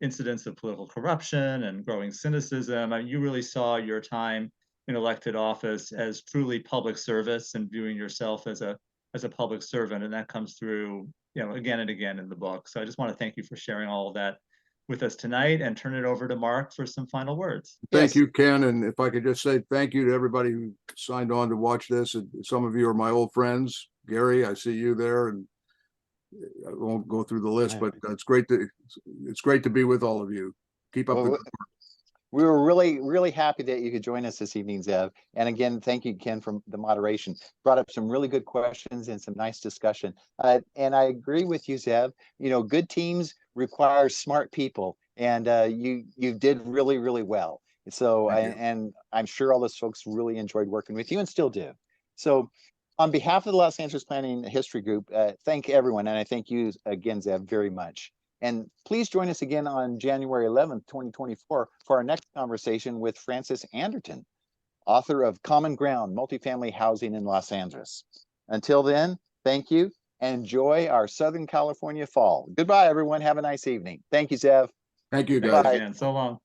incidents of political corruption and growing cynicism, you really saw your time in elected office as truly public service and viewing yourself as a public servant, and that comes through again and again in the book. So I just want to thank you for sharing all of that with us tonight, and turn it over to Mark for some final words. Thank you, Ken. And if I could just say thank you to everybody who signed on to watch this. And some of you are my old friends. Gary, I see you there, and I won't go through the list, but it's great to be with all of you. Keep up the good work. We were really, really happy that you could join us this evening, Zev. And again, thank you, Ken, for the moderation. Brought up some really good questions and some nice discussion. And I agree with you, Zev. Good teams require smart people, and you did really, really well. So, and I'm sure all those folks really enjoyed working with you and still do. So, on behalf of the Los Angeles Planning History Group, thank everyone, and I thank you again, Zev, very much. And please join us again on January 11th, 2024 for our next conversation with Francis Anderton, author of Common Ground, Multifamily Housing in Los Angeles. Until then, thank you and enjoy our Southern California fall. Goodbye, everyone. Have a nice evening. Thank you, Zev. Thank you, guys. Thanks again. So long.